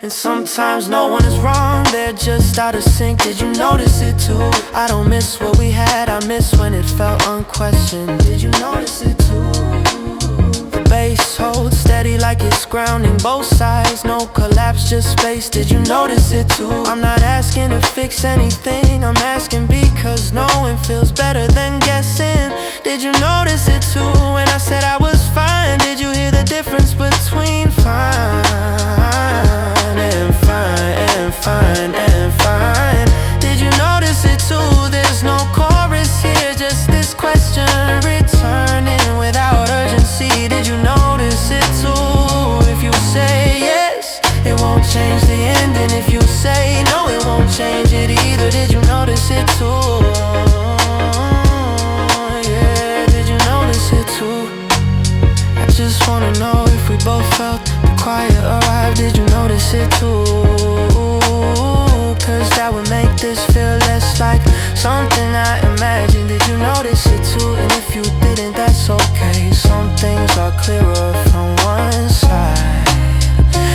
And sometimes no one is wrong, they're just out of sync. Did you notice it too? I don't miss what we had, I miss when it felt unquestioned. Did you notice it too? The bass holds steady like it's grounding both sides. No collapse, just space. Did you notice it too? I'm not asking to fix anything, I'm asking because knowing feels better than guessing. Did you notice it too? When I said I was fine, did you hear the difference between fine and fine and fine and fine? Did you notice it too? There's no chorus here, just this question returning without urgency. Did you notice it too? If you say yes, it won't change the ending. If you say no, it won't change it either. Did you notice it too? Yeah, did you notice it too? I wanna know if we both felt the quiet arrive. Did you notice it too? Cause that would make this feel less like something I imagined. Did you notice it too? And if you didn't, that's okay. Some things are clearer from one side.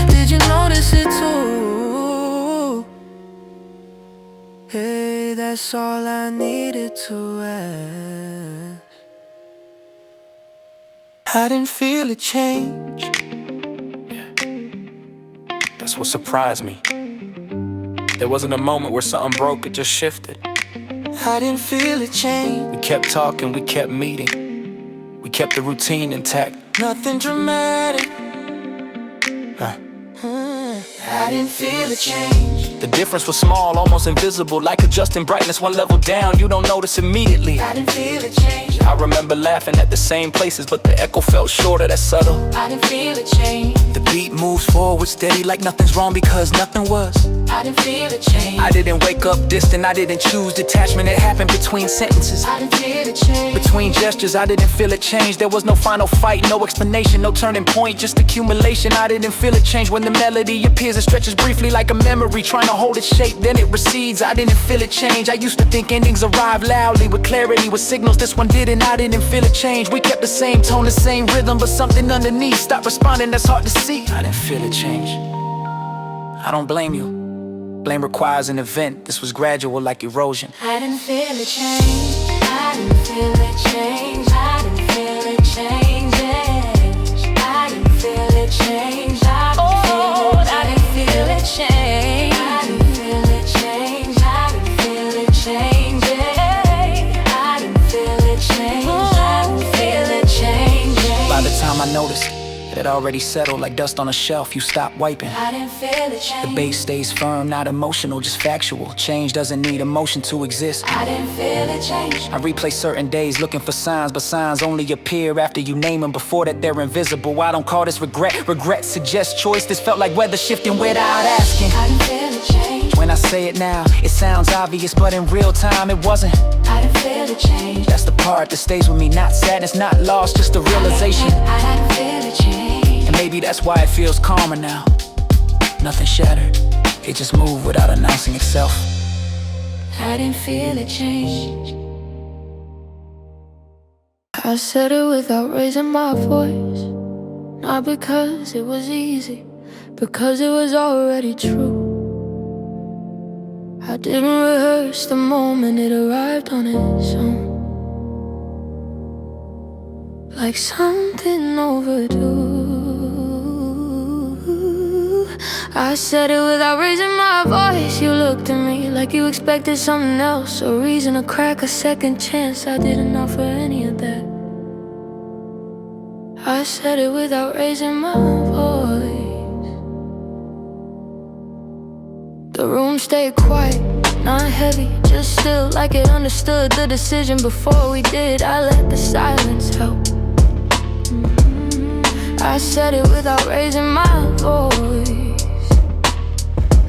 Did you notice it too? Hey, that's all I needed to ask. I didn't feel it change. That's what surprised me. There wasn't a moment where something broke, it just shifted. I didn't feel it change. We kept talking, we kept meeting. We kept the routine intact. Nothing dramatic. I didn't feel it change. The difference was small, almost invisible. Like adjusting brightness one level down, you don't notice immediately. I didn't feel it change. I remember laughing at the same places, but the echo felt shorter, that's subtle. I didn't feel it change. The beat moves forward steady like nothing's wrong because nothing was. I didn't feel it change. I didn't wake up distant, I didn't choose detachment. It happened between sentences, I didn't feel it change. between gestures. I didn't feel it change. There was no final fight, no explanation, no turning point, just accumulation. I didn't feel it change when the melody appears. It stretches briefly like a memory, trying to hold its shape, then it recedes. I didn't feel it change. I used to think endings arrive loudly with clarity, with signals. This one didn't. I didn't feel it change. We kept the same tone, the same rhythm, but something underneath stopped responding. That's hard to see. I didn't feel it change. I don't blame you. Blame requires an event. This was gradual like erosion. I didn't feel it change. I didn't feel it change. I didn't feel it change. I didn't feel it change. I didn't feel it change. I didn't feel it change. I didn't feel it change. I didn't feel it change. I didn't feel it change. By the time I noticed, it had already settled like dust on a shelf. You stop wiping. I didn't feel it change. The base stays firm, not emotional, just factual. Change doesn't need emotion to exist. I didn't feel it change. I replay certain days looking for signs, but signs only appear after you name them. Before that, they're invisible. I don't call this regret. Regret suggests choice. This felt like weather shifting without asking. I didn't feel it change. When I say it now, it sounds obvious, but in real time, it wasn't. I didn't feel it change. That's the part that stays with me, not sadness, not loss, just a realization. I didn't feel it change. And maybe that's why it feels calmer now. Nothing shattered, it just moved without announcing itself. I didn't feel it change. I said it without raising my voice. Not because it was easy, because it was already true. I didn't rehearse the moment it arrived on its own, like something overdue. I said it without raising my voice. You looked at me like you expected something else, a reason to crack, a second chance. I didn't offer any of that. I said it without raising my voice. The room stayed quiet, not heavy, just still, like it understood the decision before we did. I let the silence help. I said it without raising my voice.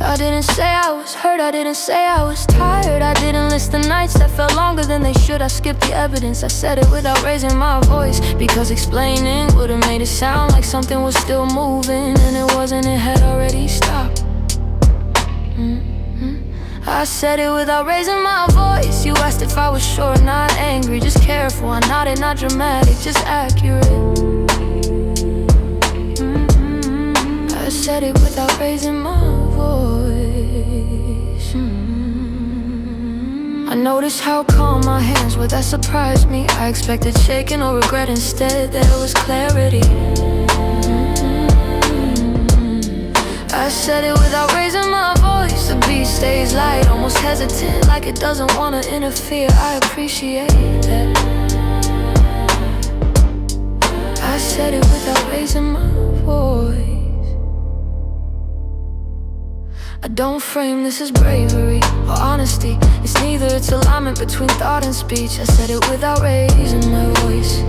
I didn't say I was hurt, I didn't say I was tired. I didn't list the nights that felt longer than they should. I skipped the evidence, I said it without raising my voice, because explaining would've made it sound like something was still moving, and it wasn't, it had already stopped. I said it without raising my voice. You asked if I was sure, not angry, just careful. I nodded, not dramatic, just accurate. I said it without raising my voice. I noticed how calm my hands were, that surprised me. I expected shaking or regret, instead there was clarity. I said it without raising my voice. The beat stays light, almost hesitant, like it doesn't wanna interfere. I appreciate that. I said it without raising my voice. I don't frame this as bravery or honesty. It's neither, it's alignment between thought and speech. I said it without raising my voice.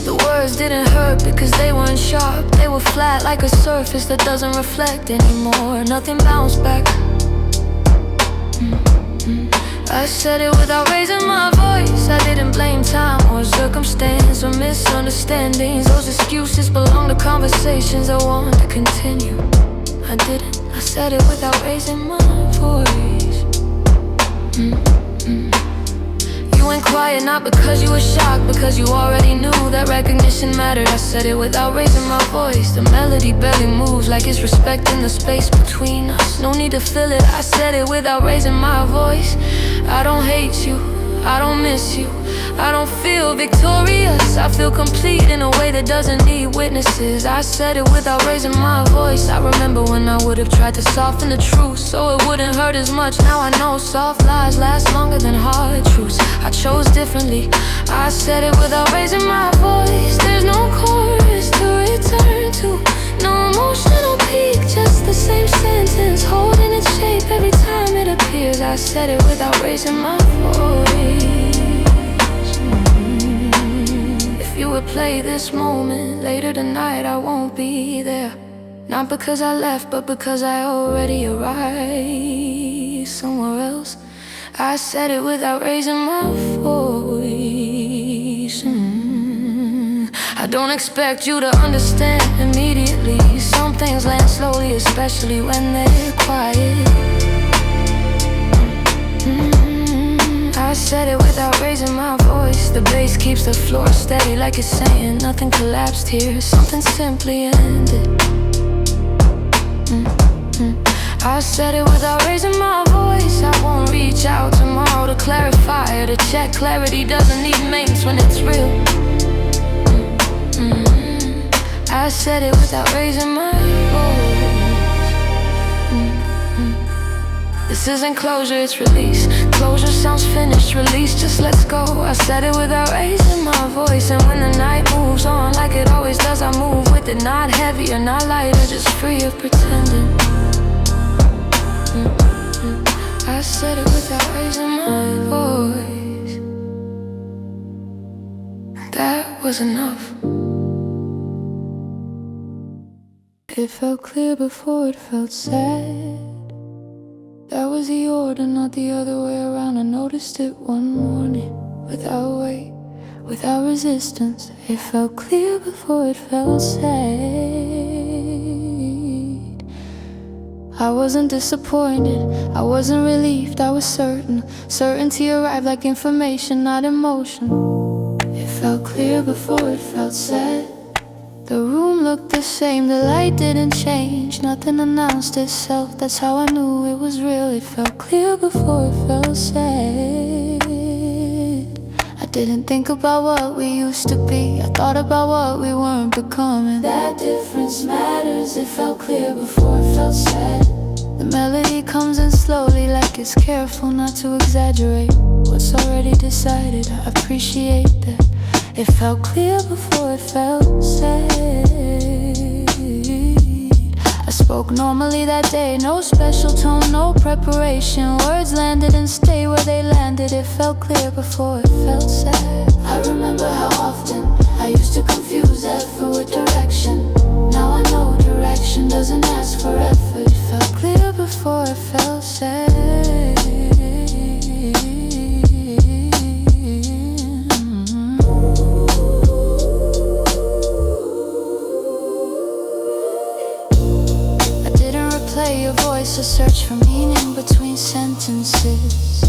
The words didn't hurt because they weren't sharp. They were flat like a surface that doesn't reflect anymore. Nothing bounced back. I said it without raising my voice. I didn't blame time or circumstance or misunderstandings. Those excuses belong to conversations I want to continue. I didn't, I said it without raising my voice. You went quiet not because you were shocked, because you already knew that recognition mattered. I said it without raising my voice. The melody barely moves like it's respecting the space between us. No need to feel it, I said it without raising my voice. I don't hate you, I don't miss you, I don't feel victorious. I feel complete in a way that doesn't need witnesses. I said it without raising my voice. I remember when I would have tried to soften the truth so it wouldn't hurt as much. Now I know soft lies last longer than hard truths. I chose differently. I said it without raising my voice. There's no chorus to return to, no emotional peak, just the same sentence holding its shape every time it appears. I said it without raising my voice. If you would play this moment later tonight, I won't be there. Not because I left, but because I already arrived somewhere else. I said it without raising my voice. I don't expect you to understand immediately. Some things land slowly, especially when they're quiet. I said it without raising my voice. The bass keeps the floor steady, like it's saying nothing collapsed here, something simply ended. I said it without raising my voice. I won't reach out tomorrow to clarify or to check. Clarity doesn't need maintenance when it's real. I said it without raising my voice. This isn't closure, it's release. Closure sounds finished, release, just let's go. I said it without raising my voice. And when the night moves on like it always does, I move with it. Not heavier, not lighter, just free of pretending. I said it without raising my voice. That was enough. It felt clear before it felt sad. That was the order, not the other way around. I noticed it one morning, without weight, without resistance. It felt clear before it felt sad. I wasn't disappointed, I wasn't relieved, I was certain. Certainty arrived like information, not emotion. It felt clear before it felt sad. The room looked the same, the light didn't change. Nothing announced itself, that's how I knew it was real. It felt clear before it felt sad. I didn't think about what we used to be, I thought about what we weren't becoming. That difference matters, it felt clear before it felt sad. The melody comes in slowly like it's careful not to exaggerate what's already decided. I appreciate that. It felt clear before it felt sad. I spoke normally that day, no special tone, no preparation. Words landed and stayed where they landed. It felt clear before it felt sad. I remember how often I used to confuse effort with direction. Now I know direction doesn't ask for effort. It felt clear before it felt sad. Your voice, a search for meaning between sentences.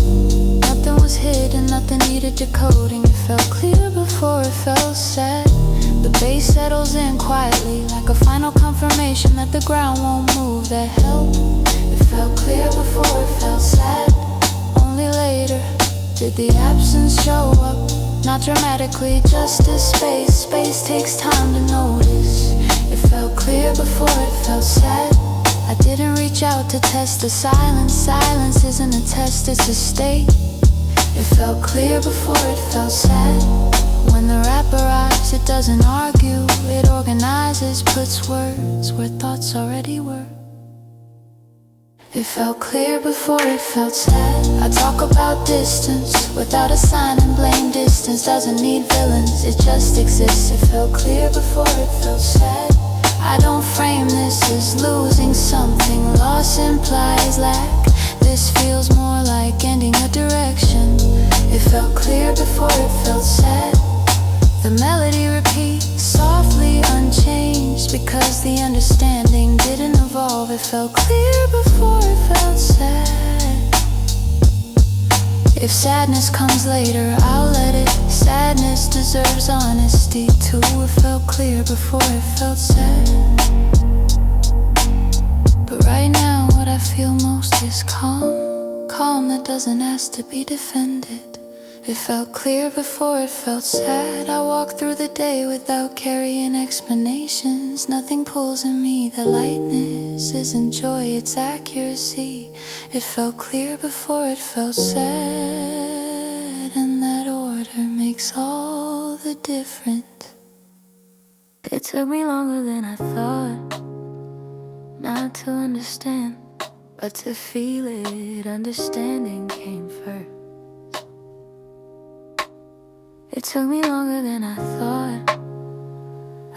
Nothing was hidden, nothing needed decoding. It felt clear before it felt sad. The bass settles in quietly, like a final confirmation that the ground won't move. That helped. It felt clear before it felt sad. Only later did the absence show up. Not dramatically, just as space. Space takes time to notice. It felt clear before it felt sad. I didn't reach out to test the silence. Silence isn't a test, it's a state. It felt clear before it felt sad. When the rap arrives, it doesn't argue. It organizes, puts words where thoughts already were. It felt clear before it felt sad. I talk about distance without assigning blame. Distance doesn't need villains, it just exists. It felt clear before it felt sad. I don't frame this as losing something. Loss implies lack. this feels more like ending a direction. It felt clear before it felt sad. The melody repeats softly unchanged because the understanding didn't evolve. It felt clear before it felt sad. If sadness comes later, I'll let it. Sadness deserves honesty too. It felt clear before it felt sad. But right now what I feel most is calm. Calm that doesn't ask to be defended. It felt clear before it felt sad. I walk through the day without carrying explanations. Nothing pulls in me, the lightness isn't joy, it's accuracy. It felt clear before it felt sad. And that order makes all the difference. It took me longer than I thought, not to understand, but to feel it. Understanding came first. It took me longer than I thought.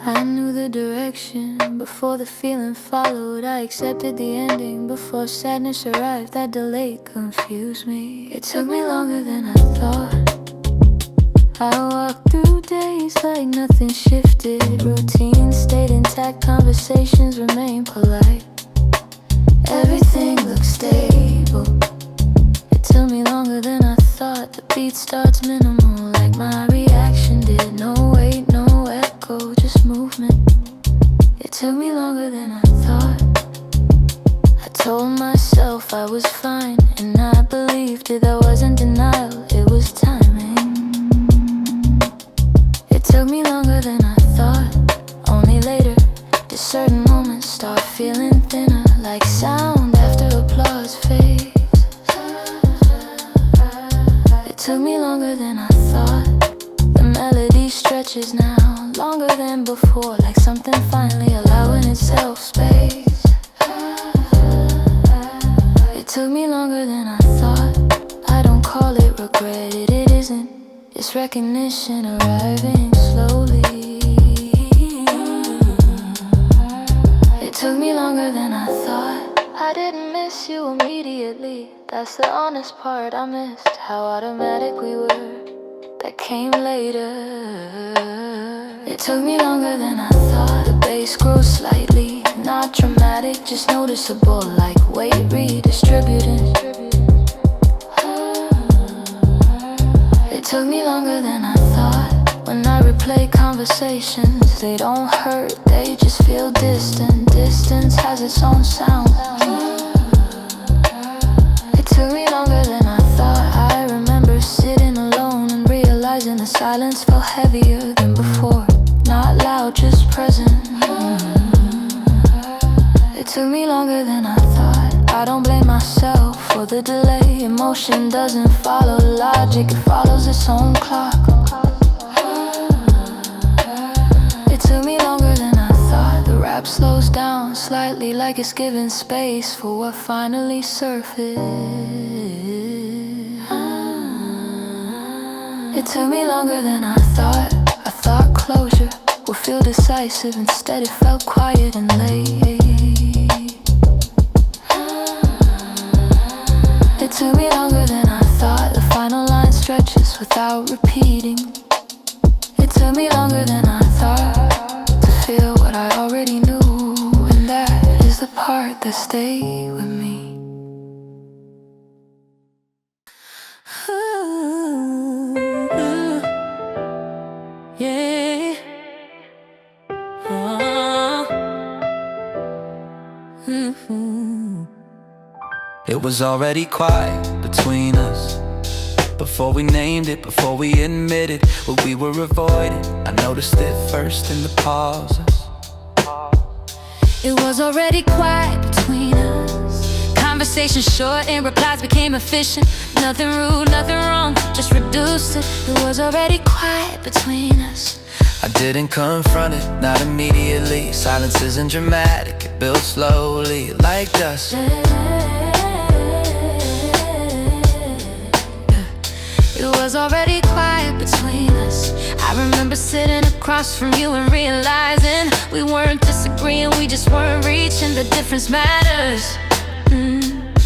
I knew the direction before the feeling followed. I accepted the ending before sadness arrived. That delay confused me. It took me longer than I thought. I walked through days like nothing shifted. Routine stayed intact, conversations remained polite. Everything looked stable. It took me longer than I thought. The beat starts minimal, like my reaction did. No weight, no echo, just movement. It took me longer than I thought. I told myself I was fine, and I believed it. That wasn't denial, it was timing. It took me longer than I thought. Only later did certain moments start feeling thinner, like sound after applause fades. It took me longer than I thought. The melody stretches now, longer than before, like something finally allowing itself space. It took me longer than I thought. I don't call it regret, it isn't. It's recognition arriving slowly. It took me longer than I thought. I didn't miss you immediately. That's the honest part I missed. How automatic we were. That came later. It took me longer than I thought. The bass grows slightly, not dramatic, just noticeable, like weight redistributing. It took me longer than I thought. When I replay conversations, they don't hurt, they just feel distant. Distance has its own sound. It took me longer than I thought. I remember sitting alone and realizing the silence felt heavier than before. Not loud, just present. It took me longer than I thought. I don't blame myself for the delay. Emotion doesn't follow logic, it follows its own clock. It took me longer than I thought. The rap slows down slightly, like it's giving space for what finally surfaced. It took me longer than I thought. I thought closure would feel decisive. Instead it felt quiet and late. It took me longer than I thought. The final line stretches without repeating. It took me longer than I thought to feel what I already knew. And that is the part that stayed with me. Yeah. It was already quiet between us before we named it, before we admitted what we were avoiding. I noticed it first in the pauses. It was already quiet between us. Conversation short and replies became efficient. Nothing rude, nothing wrong, just reduced it. It was already quiet between us. I didn't confront it, not immediately. Silence isn't dramatic, it builds slowly like dust. It was already quiet between us. I remember sitting across from you and realizing we weren't disagreeing, we just weren't reaching. The difference matters.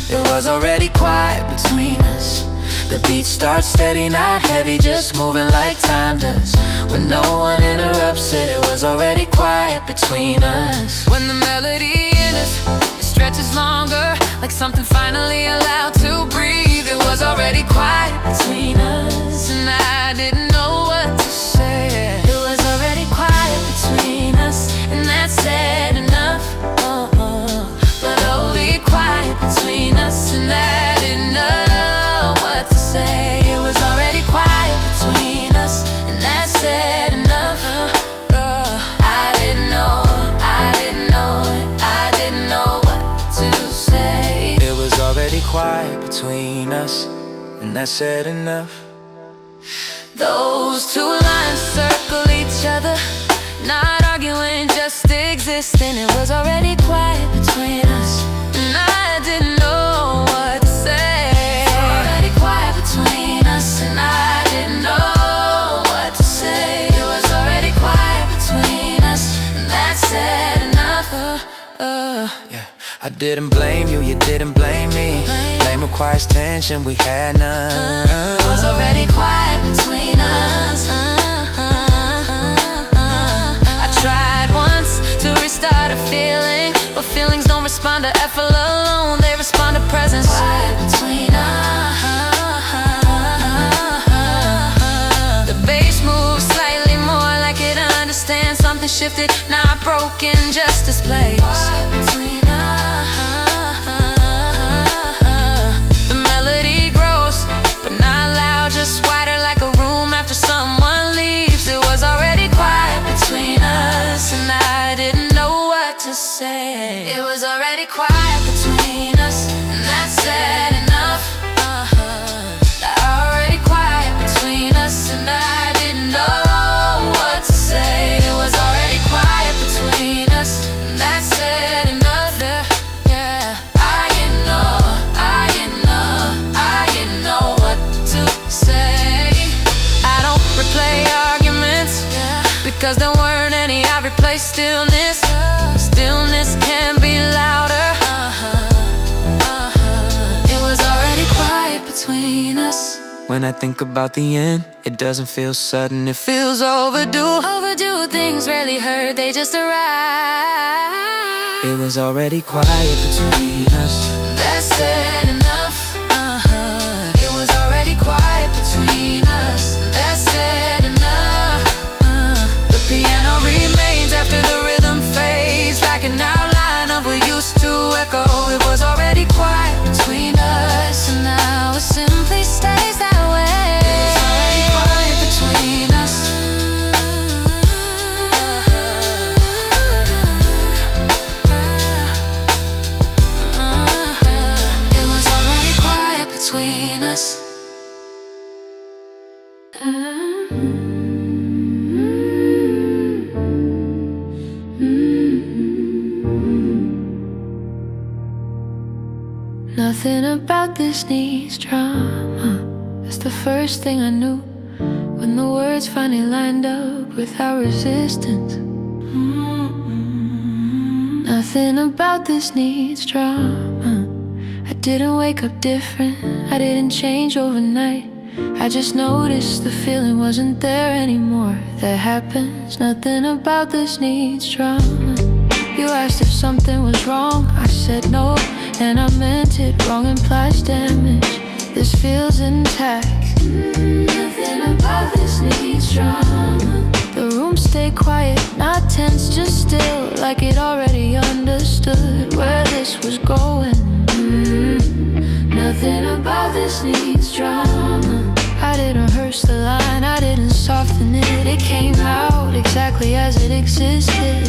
It was already quiet between us. The beat starts steady, not heavy, just moving like time does. When no one interrupts it, it was already quiet between us. When the melody enters, it stretches longer, like something finally allowed to breathe. It was already quiet between us, and I didn't know what to say. It was already quiet between us, and that said enough. But only quiet between us, and I didn't know what to say. It was already quiet between us, and that said enough. I didn't know what to say. It was already quiet between us, and that said enough. Those two lines circle each other, not arguing, just existing. It was already quiet between us, and I didn't know what to say. It was already quiet between us, and I didn't know what to say. It was already quiet between us, and that said enough. Yeah, I didn't blame you, you didn't blame me. Blame requires tension, we had none. It was already quiet between us. I tried once to restart a feeling, but feelings don't respond to effort alone, they respond to presence. Quiet between us. The bass moves slightly more like it understands something shifted, not broken, just displaced. Quiet between us. The melody grows, but not loud, just wider like a room after someone leaves. It was already quiet between us, and I didn't know what to say. It was already quiet between us, and that said enough. Already quiet between us, and I didn't know what to say. It was already quiet between us, and that said enough. Yeah, I didn't know what to say. I don't replay arguments, because there weren't any. I replaced stillness. Stillness can be louder. It was already quiet between us. When I think about the end, it doesn't feel sudden, it feels overdue. Overdue things rarely hurt, they just arrive. It was already quiet between us. That said enough. It was already quiet between us. That said enough. The piano remains after the rhythm fades, like an outline of what used to echo. It was already quiet between us, and now it simply stays that way. It was already quiet between us. It was already quiet between us. Nothing about this needs drama. That's the first thing I knew when the words finally lined up without resistance. Nothing about this needs drama. I didn't wake up different, I didn't change overnight. I just noticed the feeling wasn't there anymore. That happens. Nothing about this needs drama. You asked if something was wrong, I said no, and I meant it. Wrong implies damage. This feels intact. Nothing about this needs drama. The room stayed quiet, not tense, just still, like it already understood where this was going. Nothing about this needs drama. I didn't rehearse the line, I didn't soften it. It came out exactly as it existed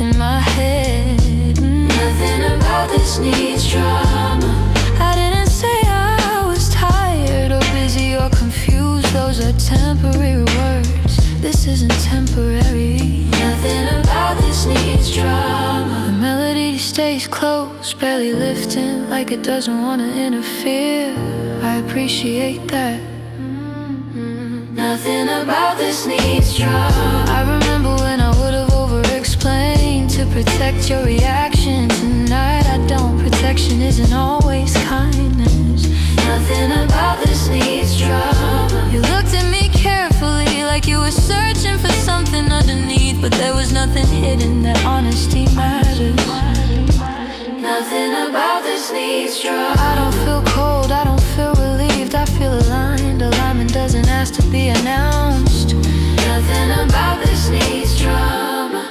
in my head. Nothing about this needs drama. I didn't say I was tired or busy or confused. Those are temporary words. This isn't temporary. Nothing about this needs drama. The melody stays close, barely lifting, like it doesn't want to interfere. I appreciate that. Nothing about this needs drama. I remember when I would've over-explained to protect your reaction. Tonight I don't. Protection isn't always kind. but there was nothing hidden. That honesty matters. Nothing about this needs try. I don't feel cold, I don't feel relieved, I feel aligned. Alignment doesn't ask to be announced. Nothing about this needs drama.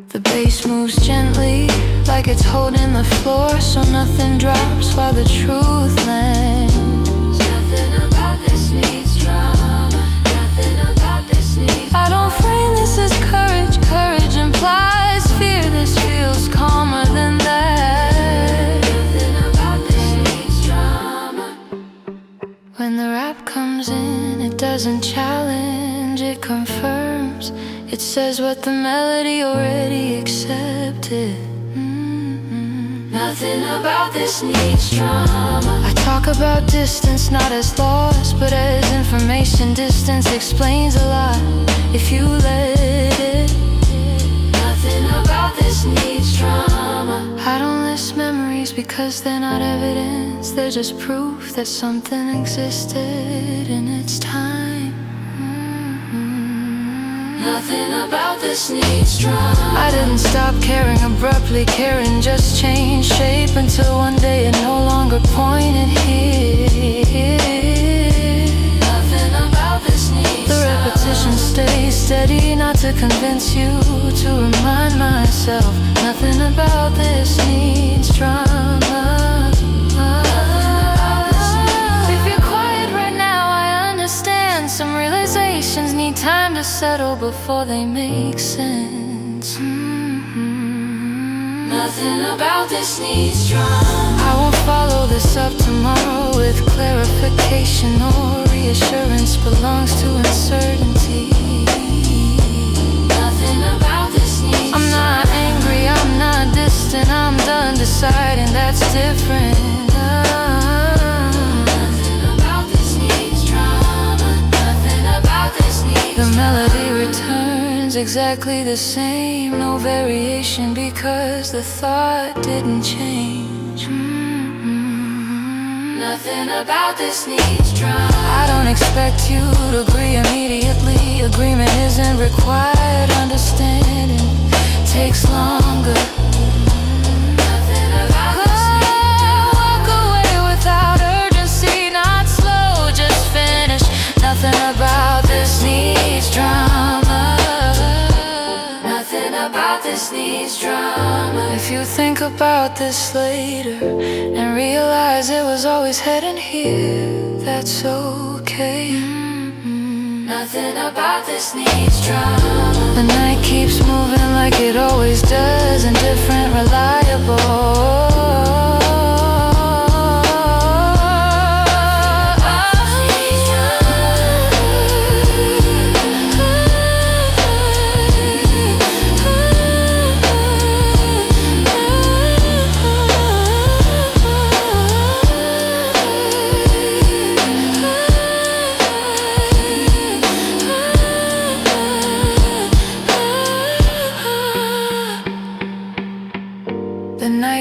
The bass moves gently, like it's holding the floor, so nothing drops while the truth lands. Nothing about this needs drama. Nothing about this needs drama. I don't frame this as courage. Courage implies fear. This feels calmer than that. Nothing about this needs drama. When the rap comes in, it doesn't challenge, it confirms. It says what the melody already accepted. Nothing about this needs drama. I talk about distance not as loss, but as information. Distance explains a lot if you let it. Nothing about this needs drama. I don't list memories because they're not evidence. They're just proof that something existed in its time. Nothing about this needs drama. I didn't stop caring abruptly. Caring just changed shape until one day it no longer pointed here. Nothing about this needs drama. The repetition stays steady, not to convince you, to remind myself. Nothing about this needs drama. If you're quiet right now, I understand. Some realizations need time to settle before they make sense. Nothing about this needs drama. I won't follow this up tomorrow with clarification or reassurance. Belongs to uncertainty. Nothing about this needs I'm not angry, I'm not distant. I'm done deciding, that's different. The melody returns exactly the same, no variation because the thought didn't change. Nothing about this needs drama. I don't expect you to agree immediately. Agreement isn't required, understanding takes longer. Nothing about this needs drama. Walk away without urgency, not slow, just finish. Nothing about this needs drama. Nothing about this needs drama. If you think about this later and realize it was always heading here, that's okay. Nothing about this needs drama. The night keeps moving like it always does, indifferent, reliable.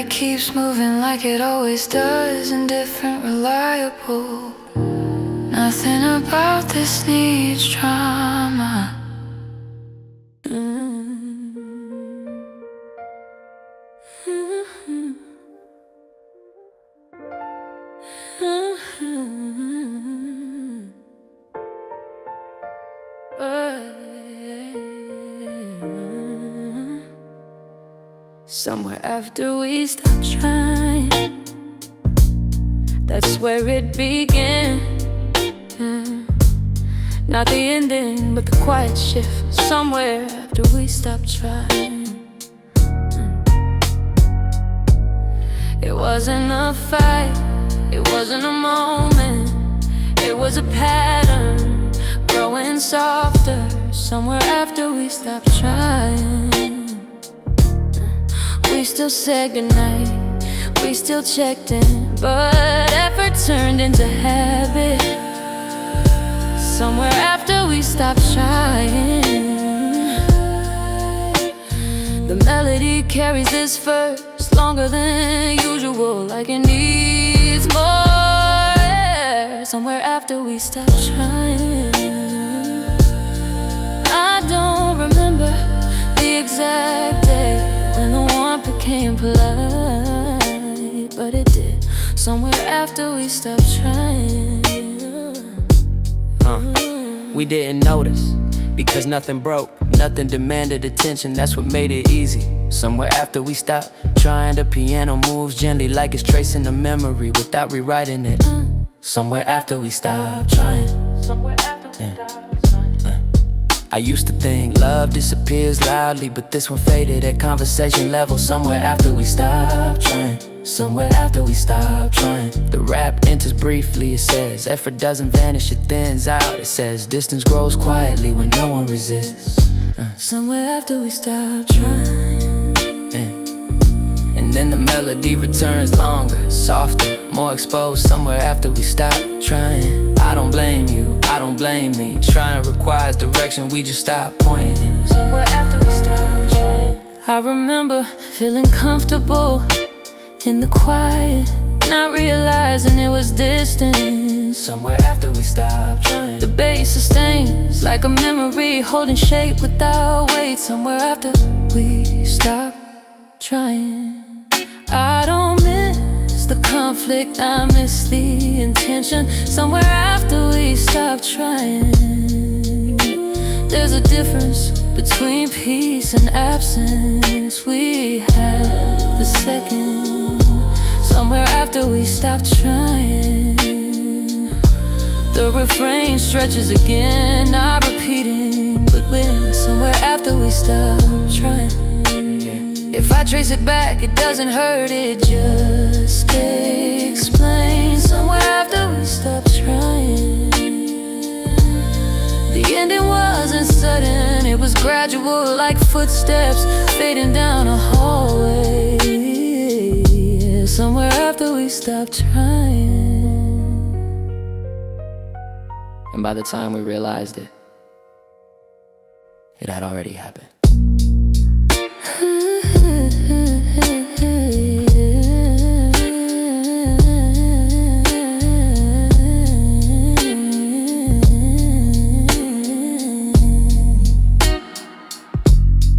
Keeps moving like it always does, indifferent, reliable. Nothing about this needs drama. Somewhere after we stopped trying, that's where it began. Not the ending, but the quiet shift. Somewhere after we stopped trying. It wasn't a fight, it wasn't a moment. It was a pattern, growing softer. Somewhere after we stopped trying. We still said goodnight, we still checked in, but effort turned into habit. Somewhere after we stopped trying. The melody carries this verse longer than usual, like it needs more air. Somewhere after we stopped trying. I I don't remember the exact day when the warmth became polite, but it did somewhere after we stopped trying. We didn't notice because nothing broke, nothing demanded attention. That's what made it easy. Somewhere after we stopped trying, the piano moves gently like it's tracing a memory without rewriting it. Somewhere after we stopped trying. I used to think love disappears loudly, but this one faded at conversation level. Somewhere after we stopped trying. Somewhere after we stopped trying. The rap enters briefly, it says effort doesn't vanish, it thins out. It says distance grows quietly when no one resists. Somewhere after we stopped trying. And then the melody returns longer, softer, more exposed. Somewhere after we stopped trying. I don't blame you, I don't blame me. Trying requires direction, we just stopped pointing. Somewhere after we stopped trying. I remember feeling comfortable in the quiet, not realizing it was distance. Somewhere after we stopped trying. The bass sustains like a memory holding shape without weight. Somewhere after we stopped trying. I don't miss the conflict, I miss the intention. Somewhere after we stopped trying. There's a difference between peace and absence. We had the second. Somewhere after we stopped trying. The refrain stretches again, not repeating, but when somewhere after we stopped trying. If I trace it back, it doesn't hurt, it just explains. Somewhere after we stopped trying. The ending wasn't sudden, it was gradual, like footsteps fading down a hallway. Somewhere after we stopped trying. And by the time we realized it, it had already happened.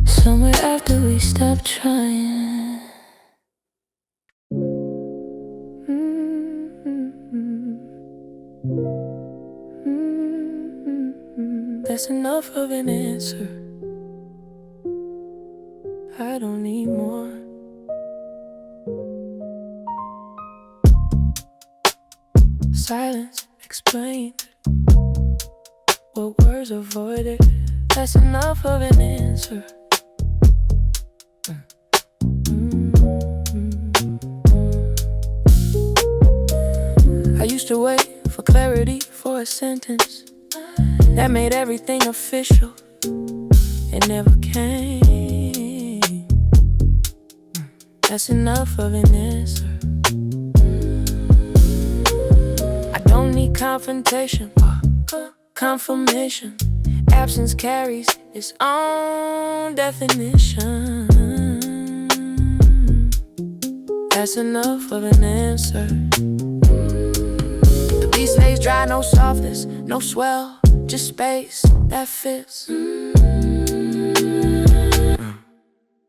Somewhere after we stopped trying. That's enough of an answer. I don't need more. Silence explained what words avoided. That's enough of an answer. I used to wait for clarity for a sentence that made everything official. It never came. That's enough of an answer. I don't need confrontation, confirmation. Absence carries its own definition. That's enough of an answer. The beat stays dry, no softness, no swell, just space that fits.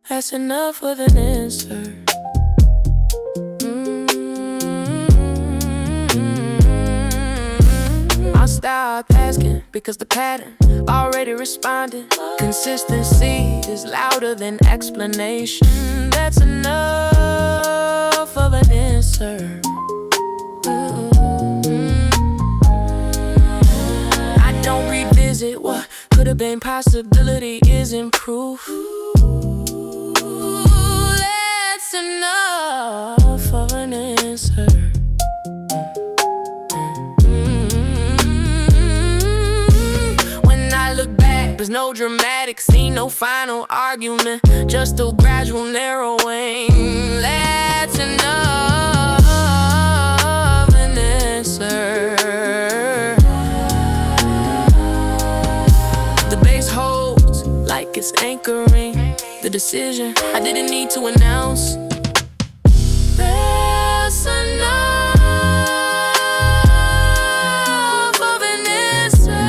That's enough of an answer. I'll stop asking because the pattern already responded. Consistency is louder than explanation. That's enough of an answer. I don't revisit what could have been. Possibility isn't proof. That's enough of an answer. When I look back, there's no dramatic scene, no final argument, just a gradual narrowing. That's enough of an answer. The base holds like it's anchoring the decision I didn't need to announce. There's enough of an answer.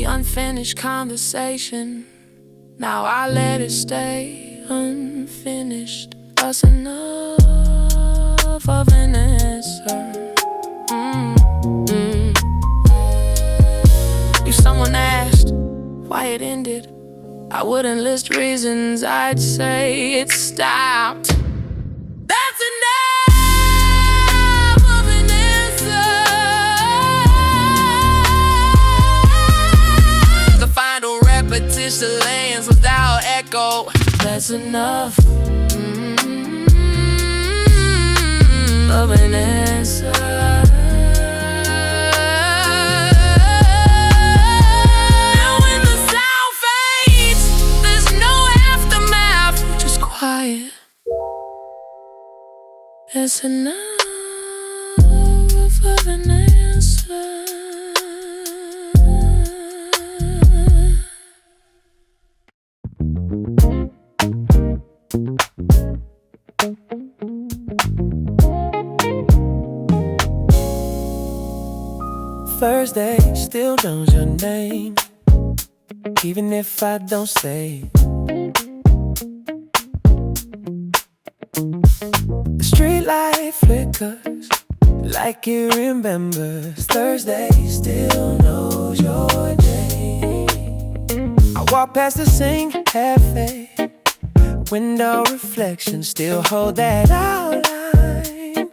unfinished conversation. Now I let it stay unfinished. That's enough of an answer. If someone asked why it ended, I wouldn't list reasons, I'd say it stopped. That's enough of an answer. The final repetition lands without echo. That's enough of an answer. It's enough of an answer. Thursday still knows your name, even if I don't say it. The street light flickers like it remembers. Thursday still knows your name. I walk past the same cafe, window reflection still hold that outline.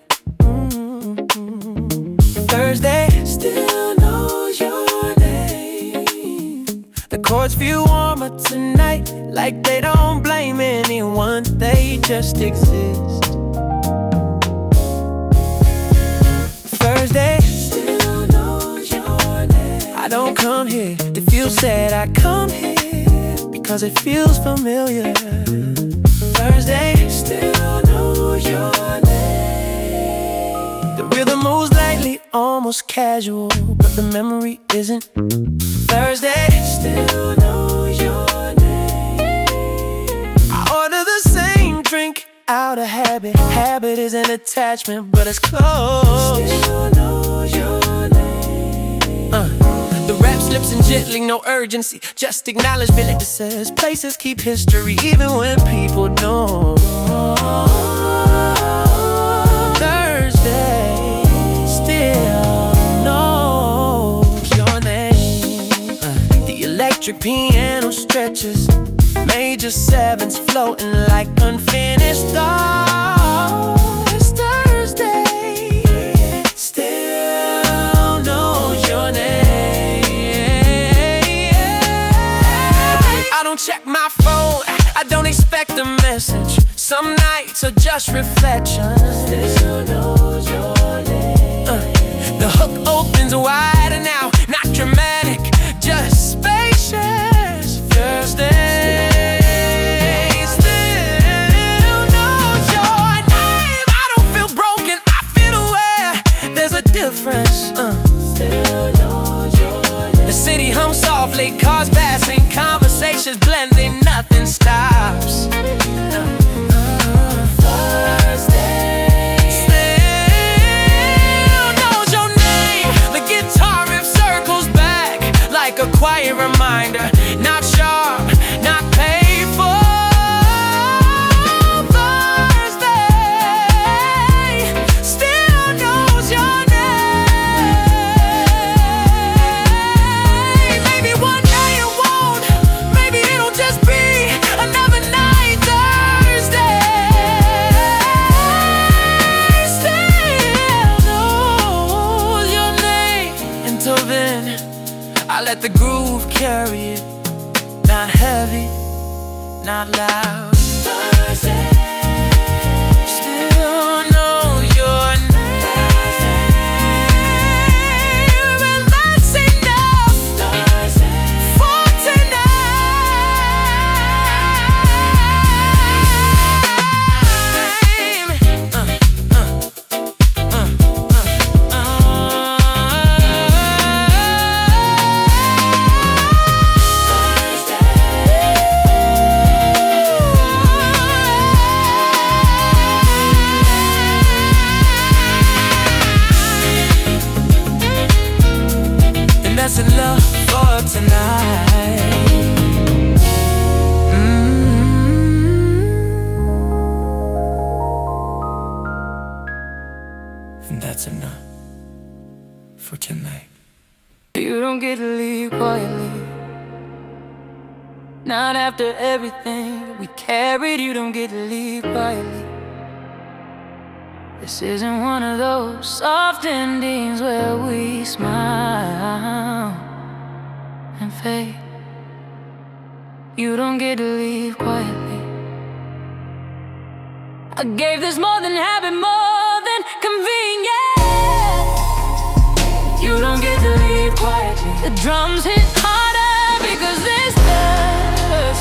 Thursday still knows your name. The chords feel warmer tonight, like they don't blame anyone, they just exist. Thursday still knows your name. I don't come here to feel sad, I come here because it feels familiar. Thursday still knows your name. The rhythm moves lightly, almost casual, but the memory isn't. Thursday still knows your name. I order the same drink out of habit. Habit is an attachment, but it's close. Still knows your name. The rap slips in gently, no urgency, just acknowledgement. It says places keep history even when people don't. Thursday still knows your name. The electric piano stretches, major sevens floating like unfinished thoughts. Thursday still knows your name. I don't check my phone, I don't expect a message. Some nights are just reflections. Still knows your name. The hook opens wider now, not dramatic, just spacious. Thursday still knows your name. I don't feel broken, I feel aware there's a difference. Still knows your name. The city hums softly, cars passing, conversations blending, nothing stops. Thursday still knows your name. The guitar riff circles back like a quiet reminder, not sharp, not painful. Thursday still knows your name. Maybe one day it won't, maybe it'll just be another night. Thursday still knows your name. Until then, I let the groove carry it, not heavy, not loud. Thursday still knows your name, and that's enough for tonight. Not after everything we carried, you don't get to leave quietly. This isn't one of those soft endings where we smile and fade. You don't get to leave quietly. I gave this more than habit, more than convenient. You don't get to leave quietly. The drums hit harder because this does.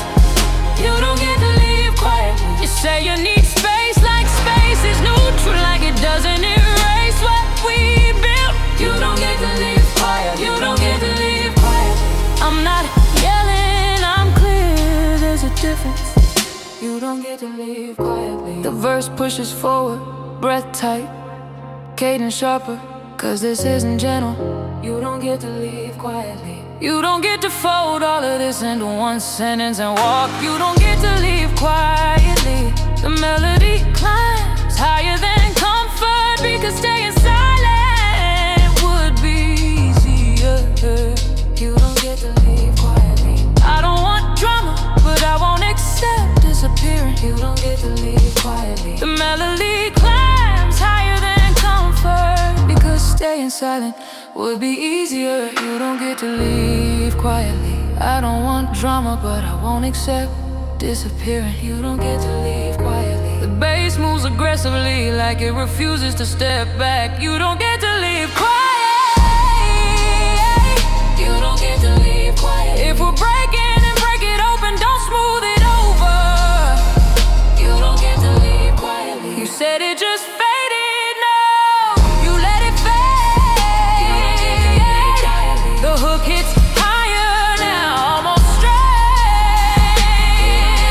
You don't get to leave quietly. You say you need space like space is neutral, like it doesn't erase what we built. You don't get to leave quietly. You don't get to leave quietly. I'm not yelling, I'm clear, there's a difference. You don't get to leave quietly. The verse pushes forward, breath tight, cadence sharper, cause this isn't gentle. You don't get to leave quietly. You don't get to fold all of this into one sentence and walk. You don't get to leave quietly. The melody climbs higher than comfort, because staying silent would be easier. You don't get to leave quietly. I don't want drama, but I won't accept disappearing. You don't get to leave quietly. The melody climbs higher than comfort, because staying silent would be easier. You don't get to leave quietly. I don't want drama, but I won't accept disappearing. You don't get to leave quietly. The bass moves aggressively like it refuses to step back. You don't get to leave quiet. You don't get to leave quiet. If we're breaking and break it open, don't smooth it over. You don't get to leave quietly. You said it just faded, no, you let it fade. The hook hits higher now, almost straight,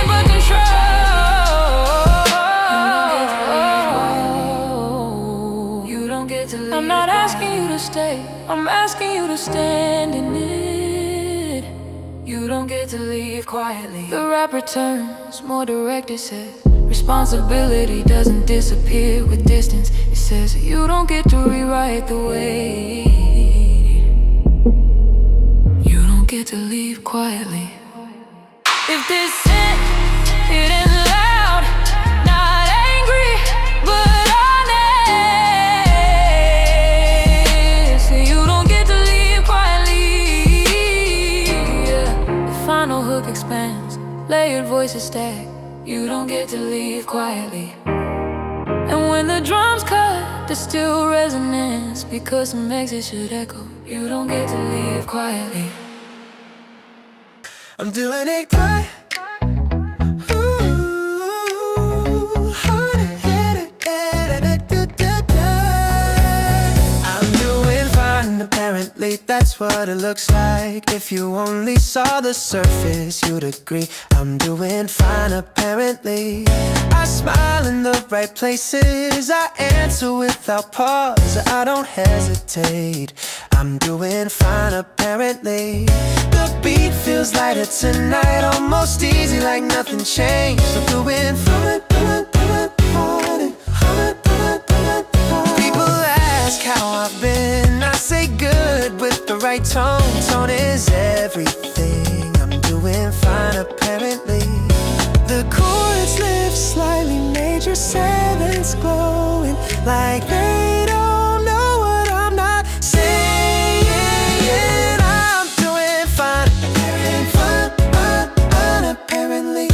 but control. You don't get to leave. I'm not asking you to stay, I'm asking you to stand in it. You don't get to leave quietly. The rapper turns more direct, it says responsibility doesn't disappear with distance. It says you don't get to rewrite the way. You don't get to leave quietly. If this it ends loud, not angry, but honest. You don't get to leave quietly. The final hook expands, layered voices stack. You don't get to leave quietly. And when the drums cut, there's still resonance, because some exit should echo. You don't get to leave quietly. I'm doing it quiet. I'm doing fine, apparently that's what it looks like. If you only saw the surface, you'd agree. I'm doing fine, apparently. I smile in the right places, I answer without pause, I don't hesitate. I'm doing fine, apparently. The beat feels lighter tonight, almost easy like nothing changed. I'm doing fine, fine, fine, fine, fine, fine, fine. People ask how I've been, I say good with the right tone. Tone is everything. I'm doing fine, apparently. The chords lift slightly, major sevenths glowing like they don't know what I'm not saying. I'm doing fine, apparently.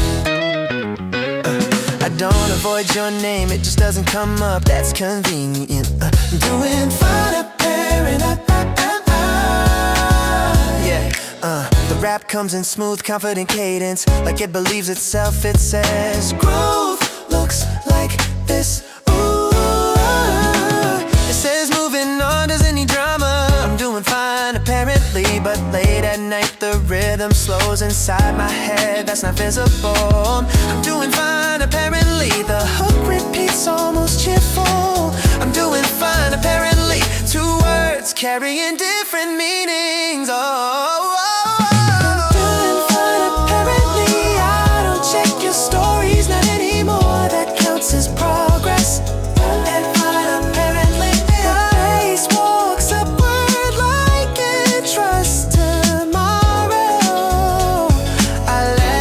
I don't avoid your name, it just doesn't come up, that's convenient. I'm doing fine, apparently. Yeah, the rap comes in smooth, confident cadence, like it believes itself. It says growth looks like this. Ooh, it says moving on, doesn't need drama. I'm doing fine, apparently, but late at night the rhythm slows inside my head, that's not visible. I'm doing fine, apparently. The hook repeats, almost cheerful. I'm doing fine, apparently. Two words carrying different meanings. Oh, I'm doing fine, apparently. I don't check your stories, not anymore. That counts as progress. And fine, apparently. The pace walks upward like it trusts tomorrow. I let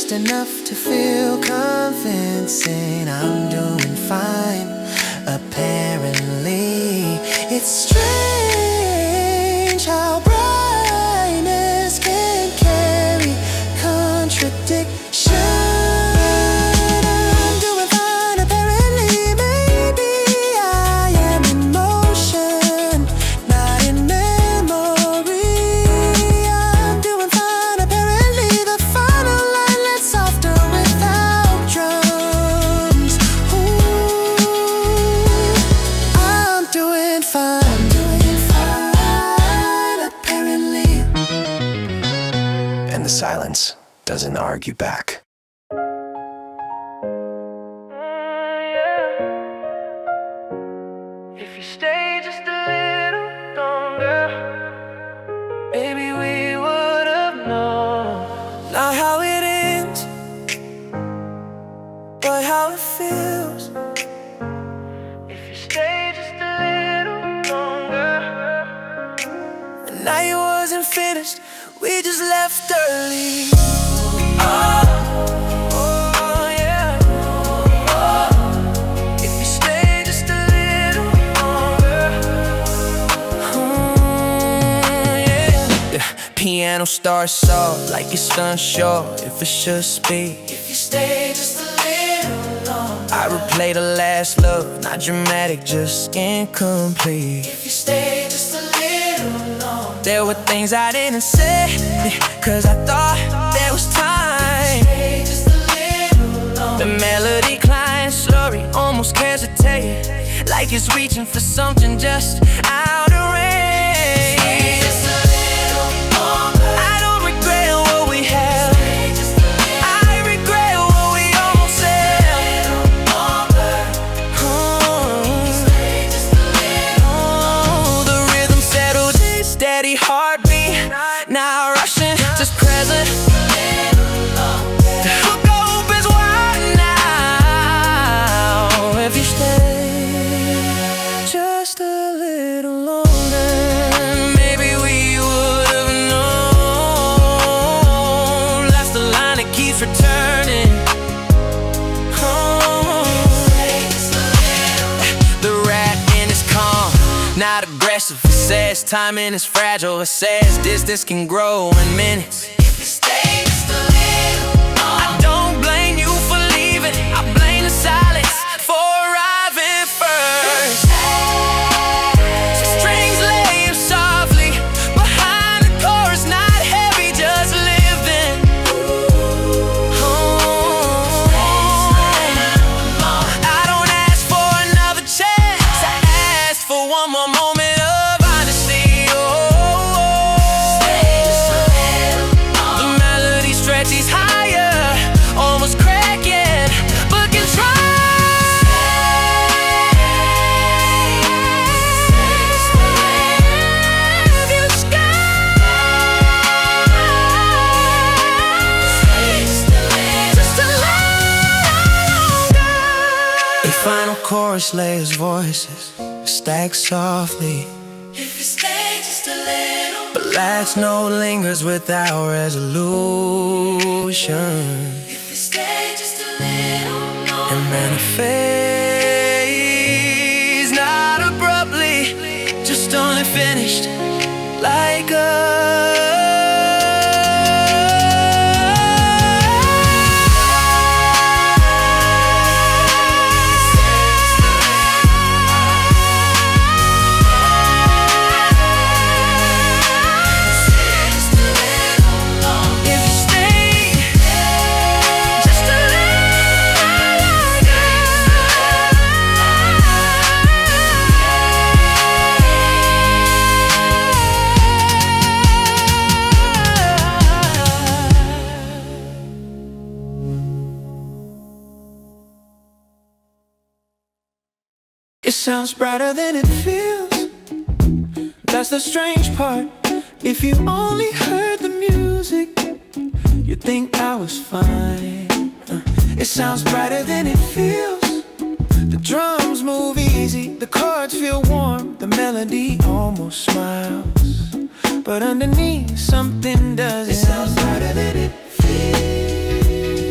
just enough to feel convincing. I'm doing fine, apparently. It's strange how brightness can carry contradiction. I'm doing fine, apparently. Maybe I am in motion, not in memory. I'm doing fine, apparently. The final line that's softer without drums. Ooh, I'm doing fine. I'm doing fine, apparently. And the silence doesn't argue back. If you stay just a little longer, maybe we would have known. Not how it ends, but how it feels. If you stay just a little longer. The night wasn't finished, we just left early. Oh, yeah. If you stay just a little longer. Yeah. The piano starts soft like it's unsure if it should speak. If you stay just a little longer. I replay the last love, not dramatic, just incomplete. If you stay just a little longer. There were things I didn't say, cause I thought there was time. Stay just a little longer. The melody climbs slowly, almost hesitate, like it's reaching for something just out of range. Stay just a little longer. I don't regret what we have, Stay just a little I regret what we almost said. longer. Stay just a little Oh, the rhythm settles in, steady heartbeat, not rushing, just present. The hook opens wide now. If you stay just a little longer, maybe we would have known. That's the line that keeps returning. Oh. The rat in his calm, not aggressive. It says timing is fragile. It says distance can grow in minutes. If you stay just a little longer. I don't blame you for leaving, I blame the silence for arriving first. So strings laying softly behind the chorus, not heavy, just living. I don't ask for another chance, I ask for one more moment of honesty. The melody stretches higher, almost cracking, but can try. A final chorus layers voices, stack softly, If you stay just a little. but last note lingers without resolution. If you stay just a little longer. And manifest, not abruptly, just only finished like if you stay just a It sounds brighter than it feels. That's the strange part. If you only heard the music, you'd think I was fine. It sounds brighter than it feels. The drums move easy, the chords feel warm, the melody almost smiles. But underneath something doesn't. It sounds brighter than it feels.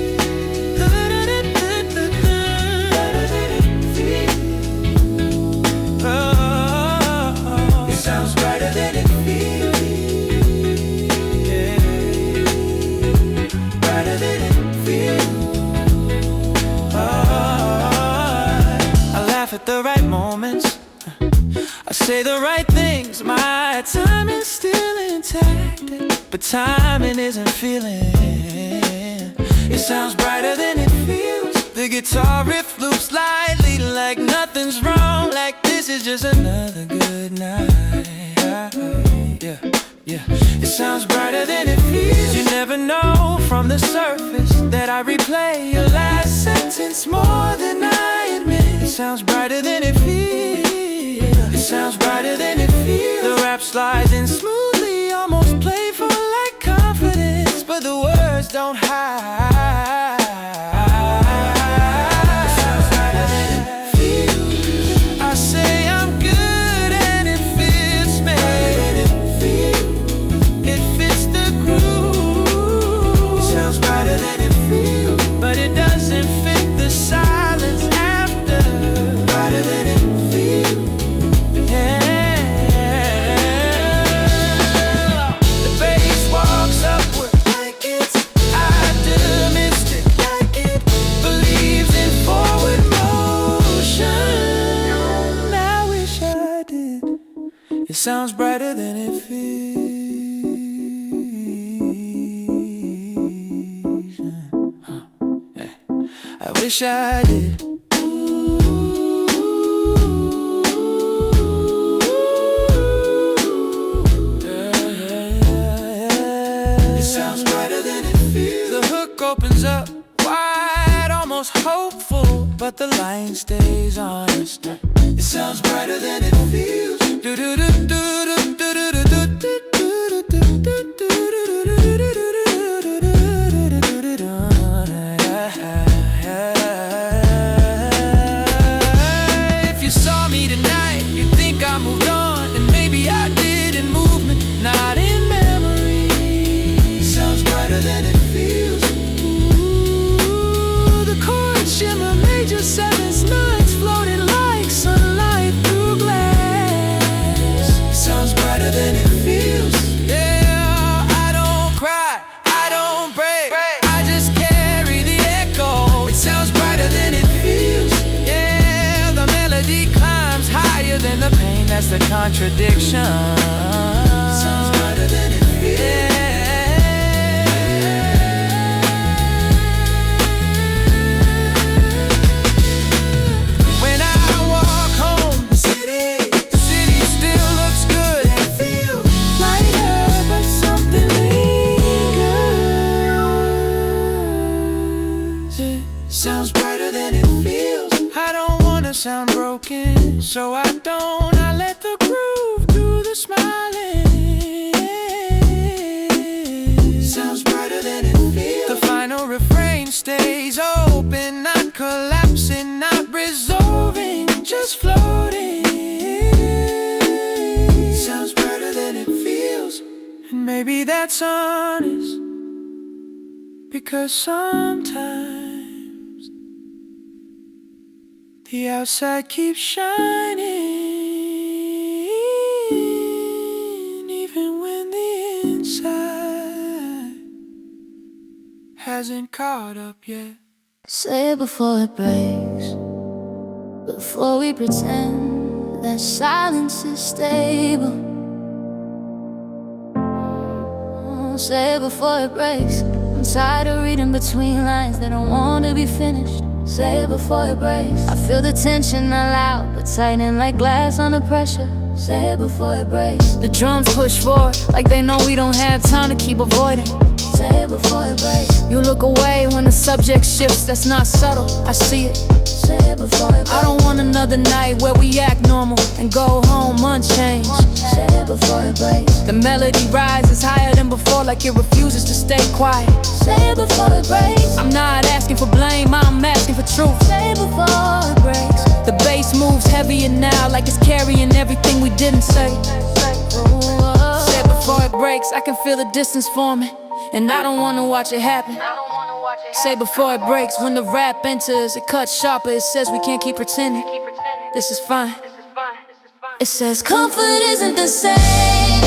the right moments. I say the right things, my time is still intact, but timing isn't feeling. It sounds brighter than it feels. The guitar riff loops lightly like nothing's wrong, like this is just another good night. Yeah. It sounds brighter than it feels. You never know from the surface that I replay your last sentence more than I admit. It sounds brighter than it feels. It sounds brighter than it feels. The rap slides in smoothly, almost playful like confidence, but the words don't hide. It sounds brighter than it feels. I say I'm good and it fits me. It fits the groove. It sounds brighter than it feels, but it doesn't fit the silence after. Brighter than it feels. The bass walks upward like it's optimistic, like it believes in forward motion. I wish I did. It sounds brighter than it feels. I wish I did. Opens up wide, almost hopeful, but the line stays honest. It sounds brighter than it feels. If you saw me tonight, you'd think I moved on, and maybe I did in movement, not in memory. It sounds brighter than it feels. Shimmer major sevens, nights floating like sunlight through glass. Sounds brighter than it feels. Yeah, I don't cry, I don't break, I just carry the echo. It sounds brighter than it feels. Yeah, the melody climbs higher than the pain, that's the contradiction. Sounds brighter than it feels. Yeah. Sounds brighter than it feels. I don't wanna sound broken, so I let the groove do the smiling. Sounds brighter than it feels. The final refrain stays open, not collapsing, not resolving, just floating. Sounds brighter than it feels. And maybe that's honest, because sometimes the outside keeps shining, even when the inside hasn't caught up yet. Say it before it breaks, before we pretend that silence is stable. Say it before it breaks. I'm tired of reading between lines that don't want to be finished. Say it before it breaks. I feel the tension not loud, but tightening like glass under pressure. Say it before it breaks. The drums push forward like they know we don't have time to keep avoiding. Say it before it breaks. You look away when the subject shifts, that's not subtle, I see it. Say it before it breaks. I don't want another night where we act normal and go home unchanged. Say it before it breaks. The melody rises higher than before, like it refuses to stay quiet. Say it before it breaks. I'm not asking for blame, I'm asking for truth. Say it before it breaks. The bass moves heavier now, like it's carrying everything we didn't say. Say it before it breaks. I can feel the distance forming, and I don't wanna watch it happen. Say before it breaks. When the rap enters, it cuts sharper. It says we can't keep pretending. This is fine. It says comfort isn't the same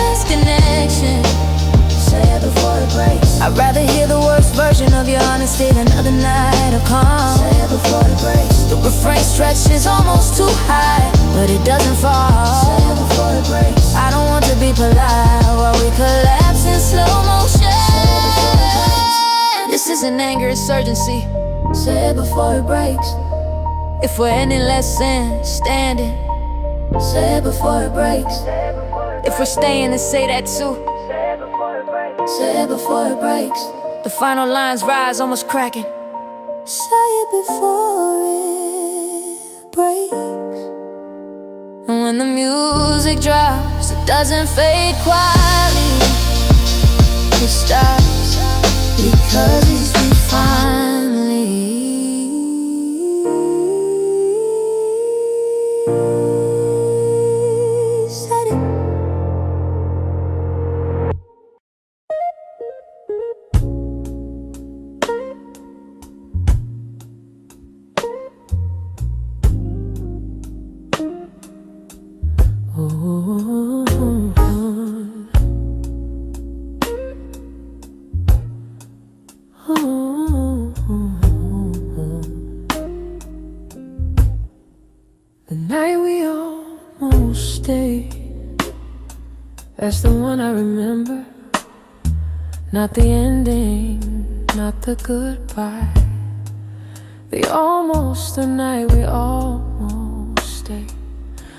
as connection. Say it before it breaks. I'd rather hear the worst version of your honesty than another night of calm. Say it before it breaks. The Refrain stretches almost too high, but it doesn't fall. Say it before it breaks. I don't want to be polite while we collapse in slow motion. This isn't anger, it's urgency. Say it before it breaks. If we're any less than standing, say it before it breaks. If we're staying, then say that too. Say it before it breaks. The final lines rise, almost cracking. Say it before it breaks. And when the music drops, it doesn't fade quietly. It stops because we finally said it. The night we almost stayed, that's the one I remember. Not the ending, not the goodbye. The almost, the night we almost stayed.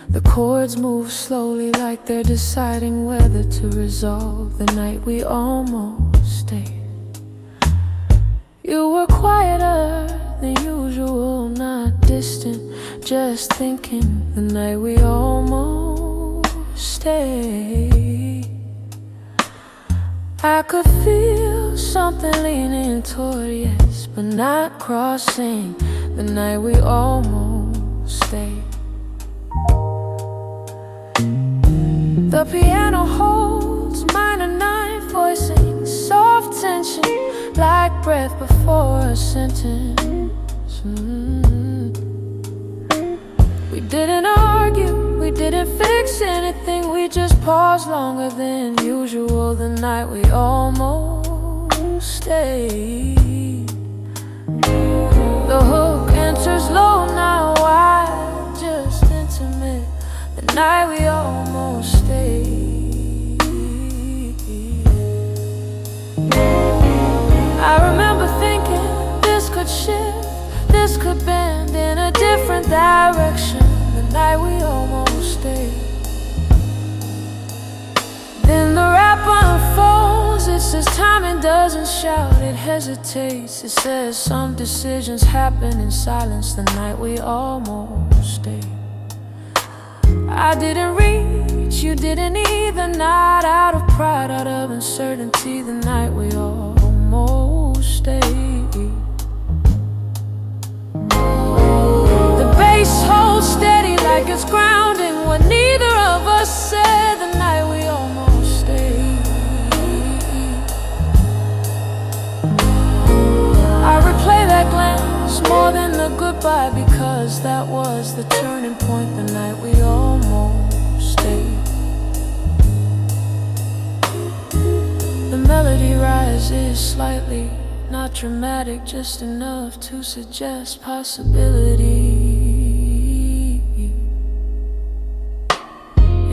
The chords move slowly like they're deciding whether to resolve. The night we almost stayed. You were quieter than usual, not distant, just thinking. The night we almost stayed. I could feel something leaning toward yes, but not crossing. The night we almost stayed. The piano holds minor ninth voicing, soft tension like breath before a sentence. We didn't argue, we didn't fix anything, we just paused longer than usual. The night we almost stayed. The hook enters low, now wide, just intimate. The night we almost stayed. I remember thinking this could shift, this could bend in a different direction. The night we almost stayed. Then the rap unfolds, it says timing doesn't shout, it hesitates. It says some decisions happen in silence. The night we almost stayed. I didn't reach, you didn't either, not out of pride, out of uncertainty. The night we almost stayed. The bass holds steady like it's grounding what neither of us said. The night we almost stayed. I replay that glance more than the goodbye, because that was the turning point. The night we almost stayed. The melody rises slightly, not dramatic, just enough to suggest possibility.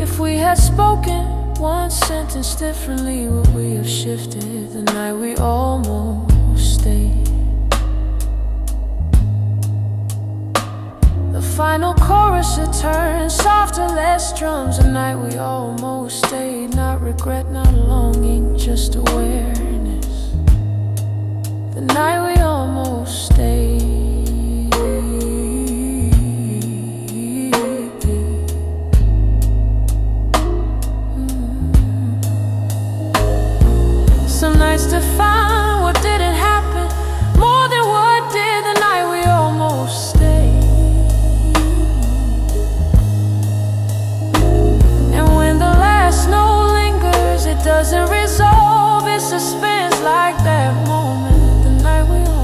If we had spoken one sentence differently, would we have shifted? The night we almost stayed. The final chorus returns, softer, less drums. The night we almost stayed. Not regret, not longing, just awareness. The night we almost stayed. Some nights define what didn't happen more than what did. The night we almost stayed. And when the last note lingers, it doesn't resolve, it suspends like that moment. The night we almost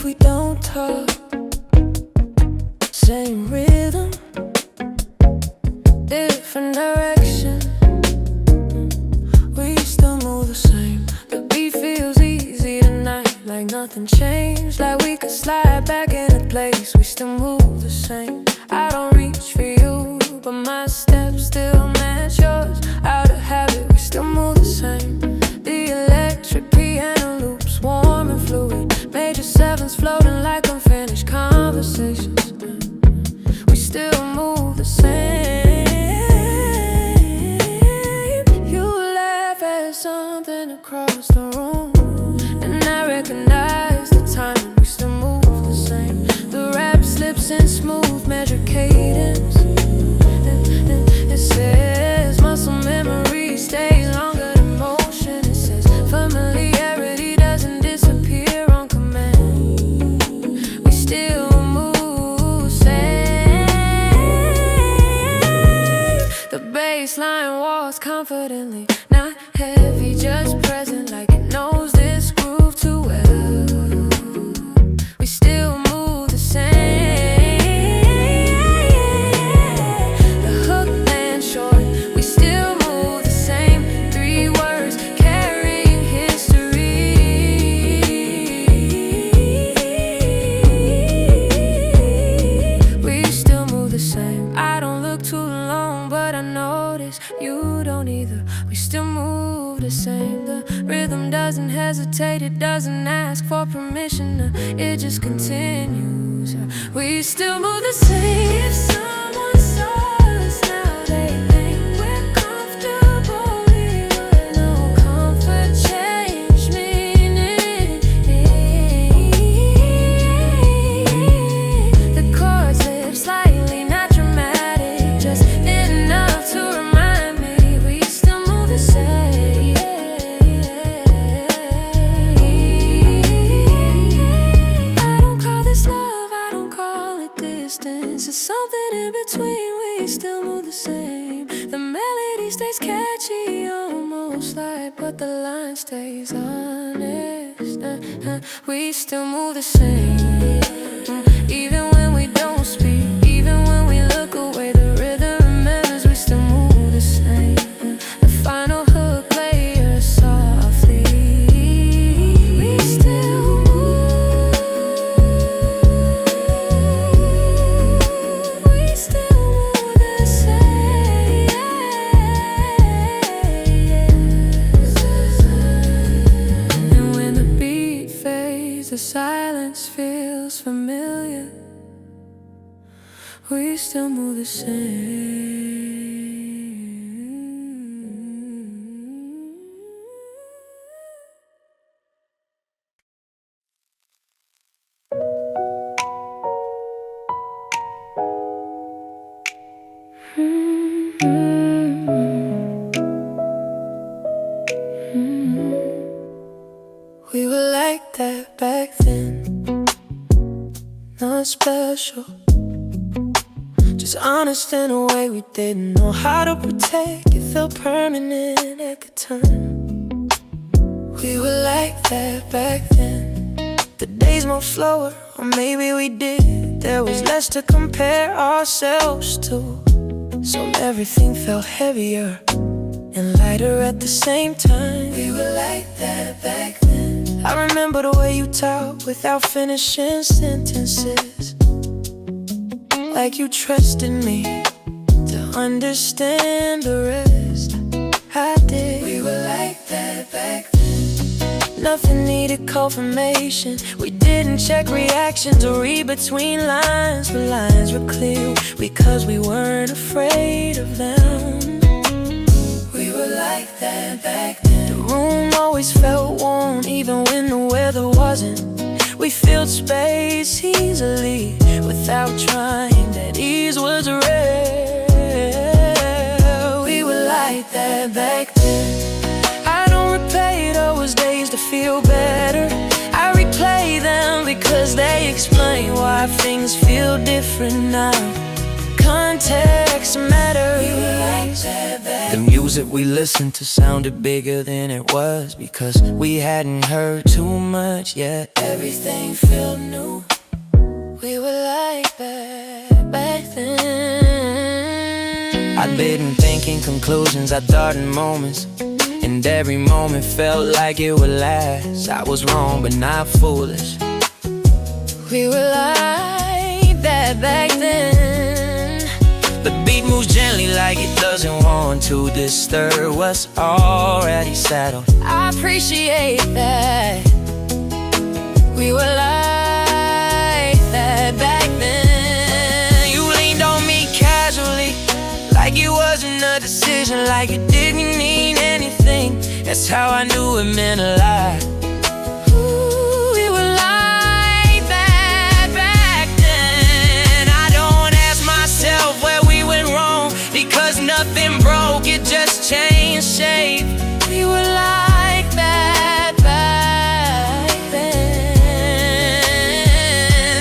we don't talk. Same rhythm, different direction. We still move the same. The beat feels easy tonight, like nothing changed. Like we could slide back into place. We still move the same. I don't reach for you, but my steps still match yours. Out of habit, we still move the same. The electric piano loops, warm and fluid. Major sevens floating like unfinished conversations. We still move the same. You laugh at something across the room, and I recognize the timing. We still move the same. The rap slips in smooth measured cadence. It says muscle memory stays longer than motion. It says familiarity doesn't disappear on command. We still move the same. The bass line walks confidently, not heavy, just present, like it knows this groove too well. We still move the same. The hook lands short, we still move the same. 3 words carrying history. We still move the same. I don't look too long, but I notice you don't either. We still move the same. The rhythm doesn't hesitate, it doesn't ask for permission. It just continues. We still move the same. If someone saw us now, they think we're comfortable. We would know comfort change meaning. The chords slip slightly, not dramatic, just enough to remind me we still move the same. I don't call this love, I don't call it distance. It's something in between, we still move the same. The melody stays catchy, almost light, but the line stays honest. We still move the same. Even when we don't speak, even when we look away, the rhythm remembers we still move the same. The final hook layer softly. We still move. We still move the same. And when the beat fades, the silence feels familiar. We still move the same. We were like that back then, not special, just honest in a way we didn't know how to protect. It felt permanent at the time. We were like that back then. The days moved slower, or maybe we did. There was less to compare ourselves to, so everything felt heavier and lighter at the same time. We were like that back then. I remember the way you talked without finishing sentences, like you trusted me to understand the rest. I did. We were like that back then. Nothing needed confirmation. We didn't check reactions or read between lines. The lines were clear because we weren't afraid of them. We were like that back then. The room always felt warm, even when the weather wasn't. We filled space easily without trying. That ease was rare. We were like that back then. I don't replay those days to feel better. I replay them because they explain why things feel different now. context matters. The music we listened to sounded bigger than it was, because we hadn't heard too much yet. Everything felt new. We were like that back then. I'd been thinking conclusions, I thought in moments, and every moment felt like it would last. I was wrong but not foolish. We were like that back then. The beat moves gently like it doesn't want to disturb what's already settled. I appreciate that. We were like that back then. You leaned on me casually, like it wasn't a decision, like it didn't mean anything. That's how I knew it meant a lot. Ooh, we were like that back then. I don't ask myself where we went wrong, because nothing broke, it just changed shape. We were like that back then.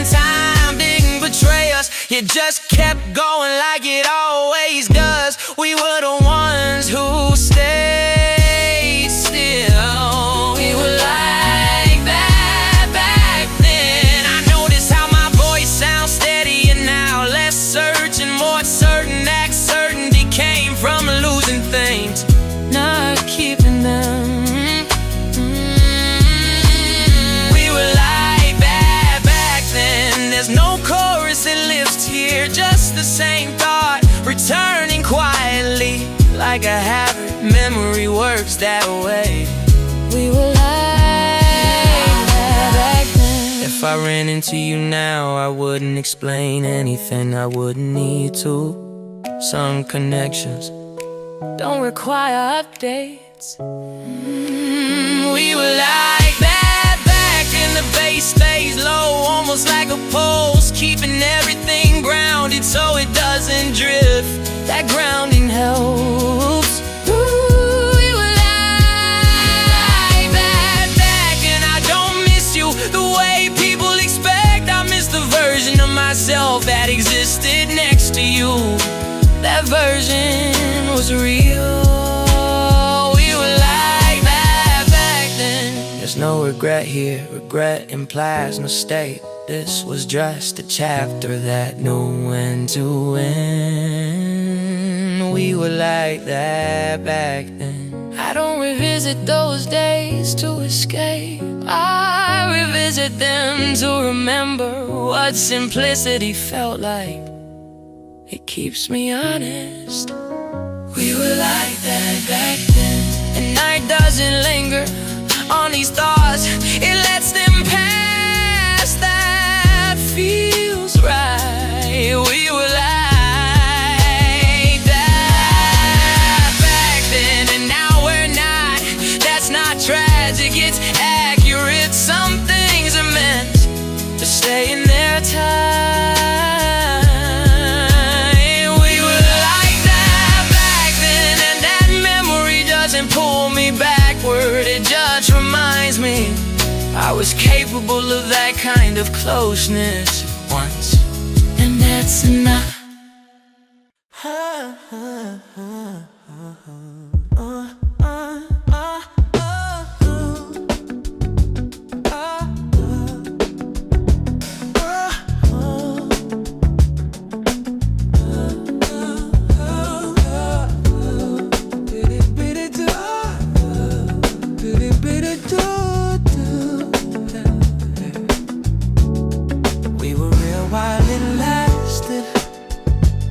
Time didn't betray us, it just kept going like it always does. We were the ones who stayed still. We were like that back then. I noticed how my voice sounds steadier now, less searching, more certain. That certainty came from losing things, not keeping them. We were like that back then. There's no chorus that lives here, just the same thought returning quietly, like a habit. Memory works that way. We were like that back then. If I ran into you now, I wouldn't explain anything, I wouldn't need to. Some connections don't require updates. We were like that back in the bass stays low, almost like a pulse, keeping everything grounded so it doesn't drift. That grounding helps. Ooh, we were like that back, and I don't miss you the way people expect. I miss the version of myself that existed next to you. That version was real. We were like that back then. There's no regret here, regret implies no state. This was just a chapter that knew when to end. We were like that back then. I don't revisit those days to escape, I revisit them to remember what simplicity felt like. It keeps me honest. We were like that back then. And night doesn't linger on these thoughts, it lets them pass. That feels right. We were like that back then, and now we're not. That's not tragic, it's accurate. Some things are meant to stay in their time. We were like that back then, and that memory doesn't pull me backward, it just reminds me I was capable of that kind of closeness once, and that's enough.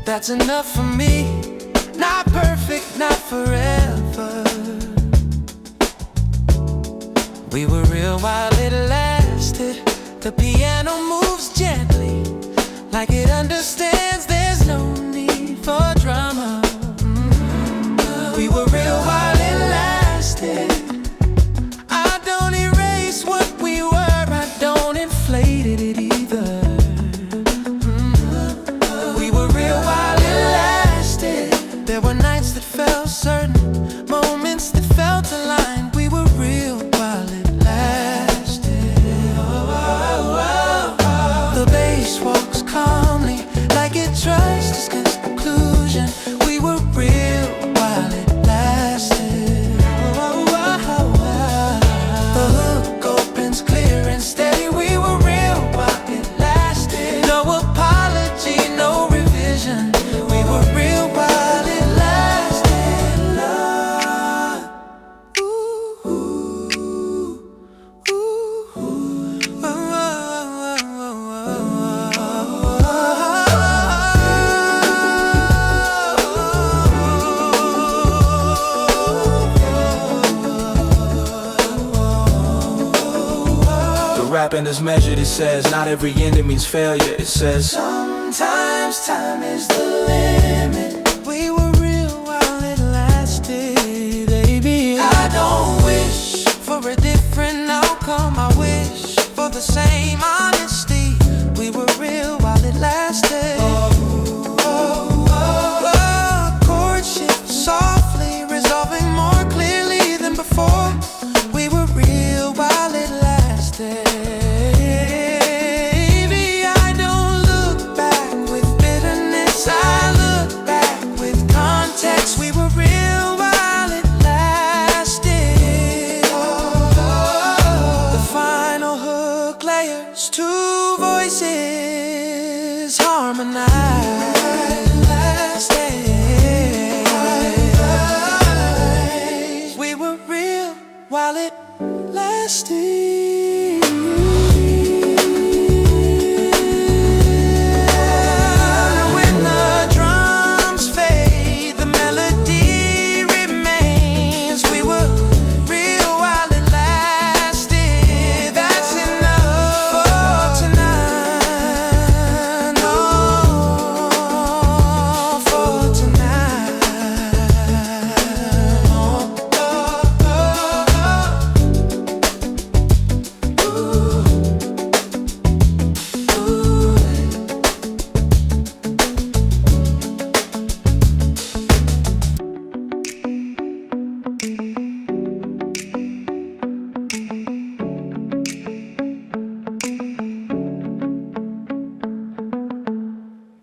That's enough for me. Not perfect, not forever. We were real while it lasted. The piano moves gently, like it understands there's no need for drama. We were real while it lasted. I don't erase what we were, I don't inflate it either. There were nights that felt certain, moments that felt aligned. We were real while it lasted. The bass walks calmly, like it trusts us. Benders measured, it says not every ending means failure. It says sometimes time is the limit. We were real while it lasted, baby. I don't wish for a different outcome. I wish for the same honesty. We were real while it lasted. Courtship softly, resolving more clearly than before. We were real while it lasted. Baby, I don't look back with bitterness. I look back with context. We were real while it lasted. The final hook layers, two voices harmonize. We were real while it lasted.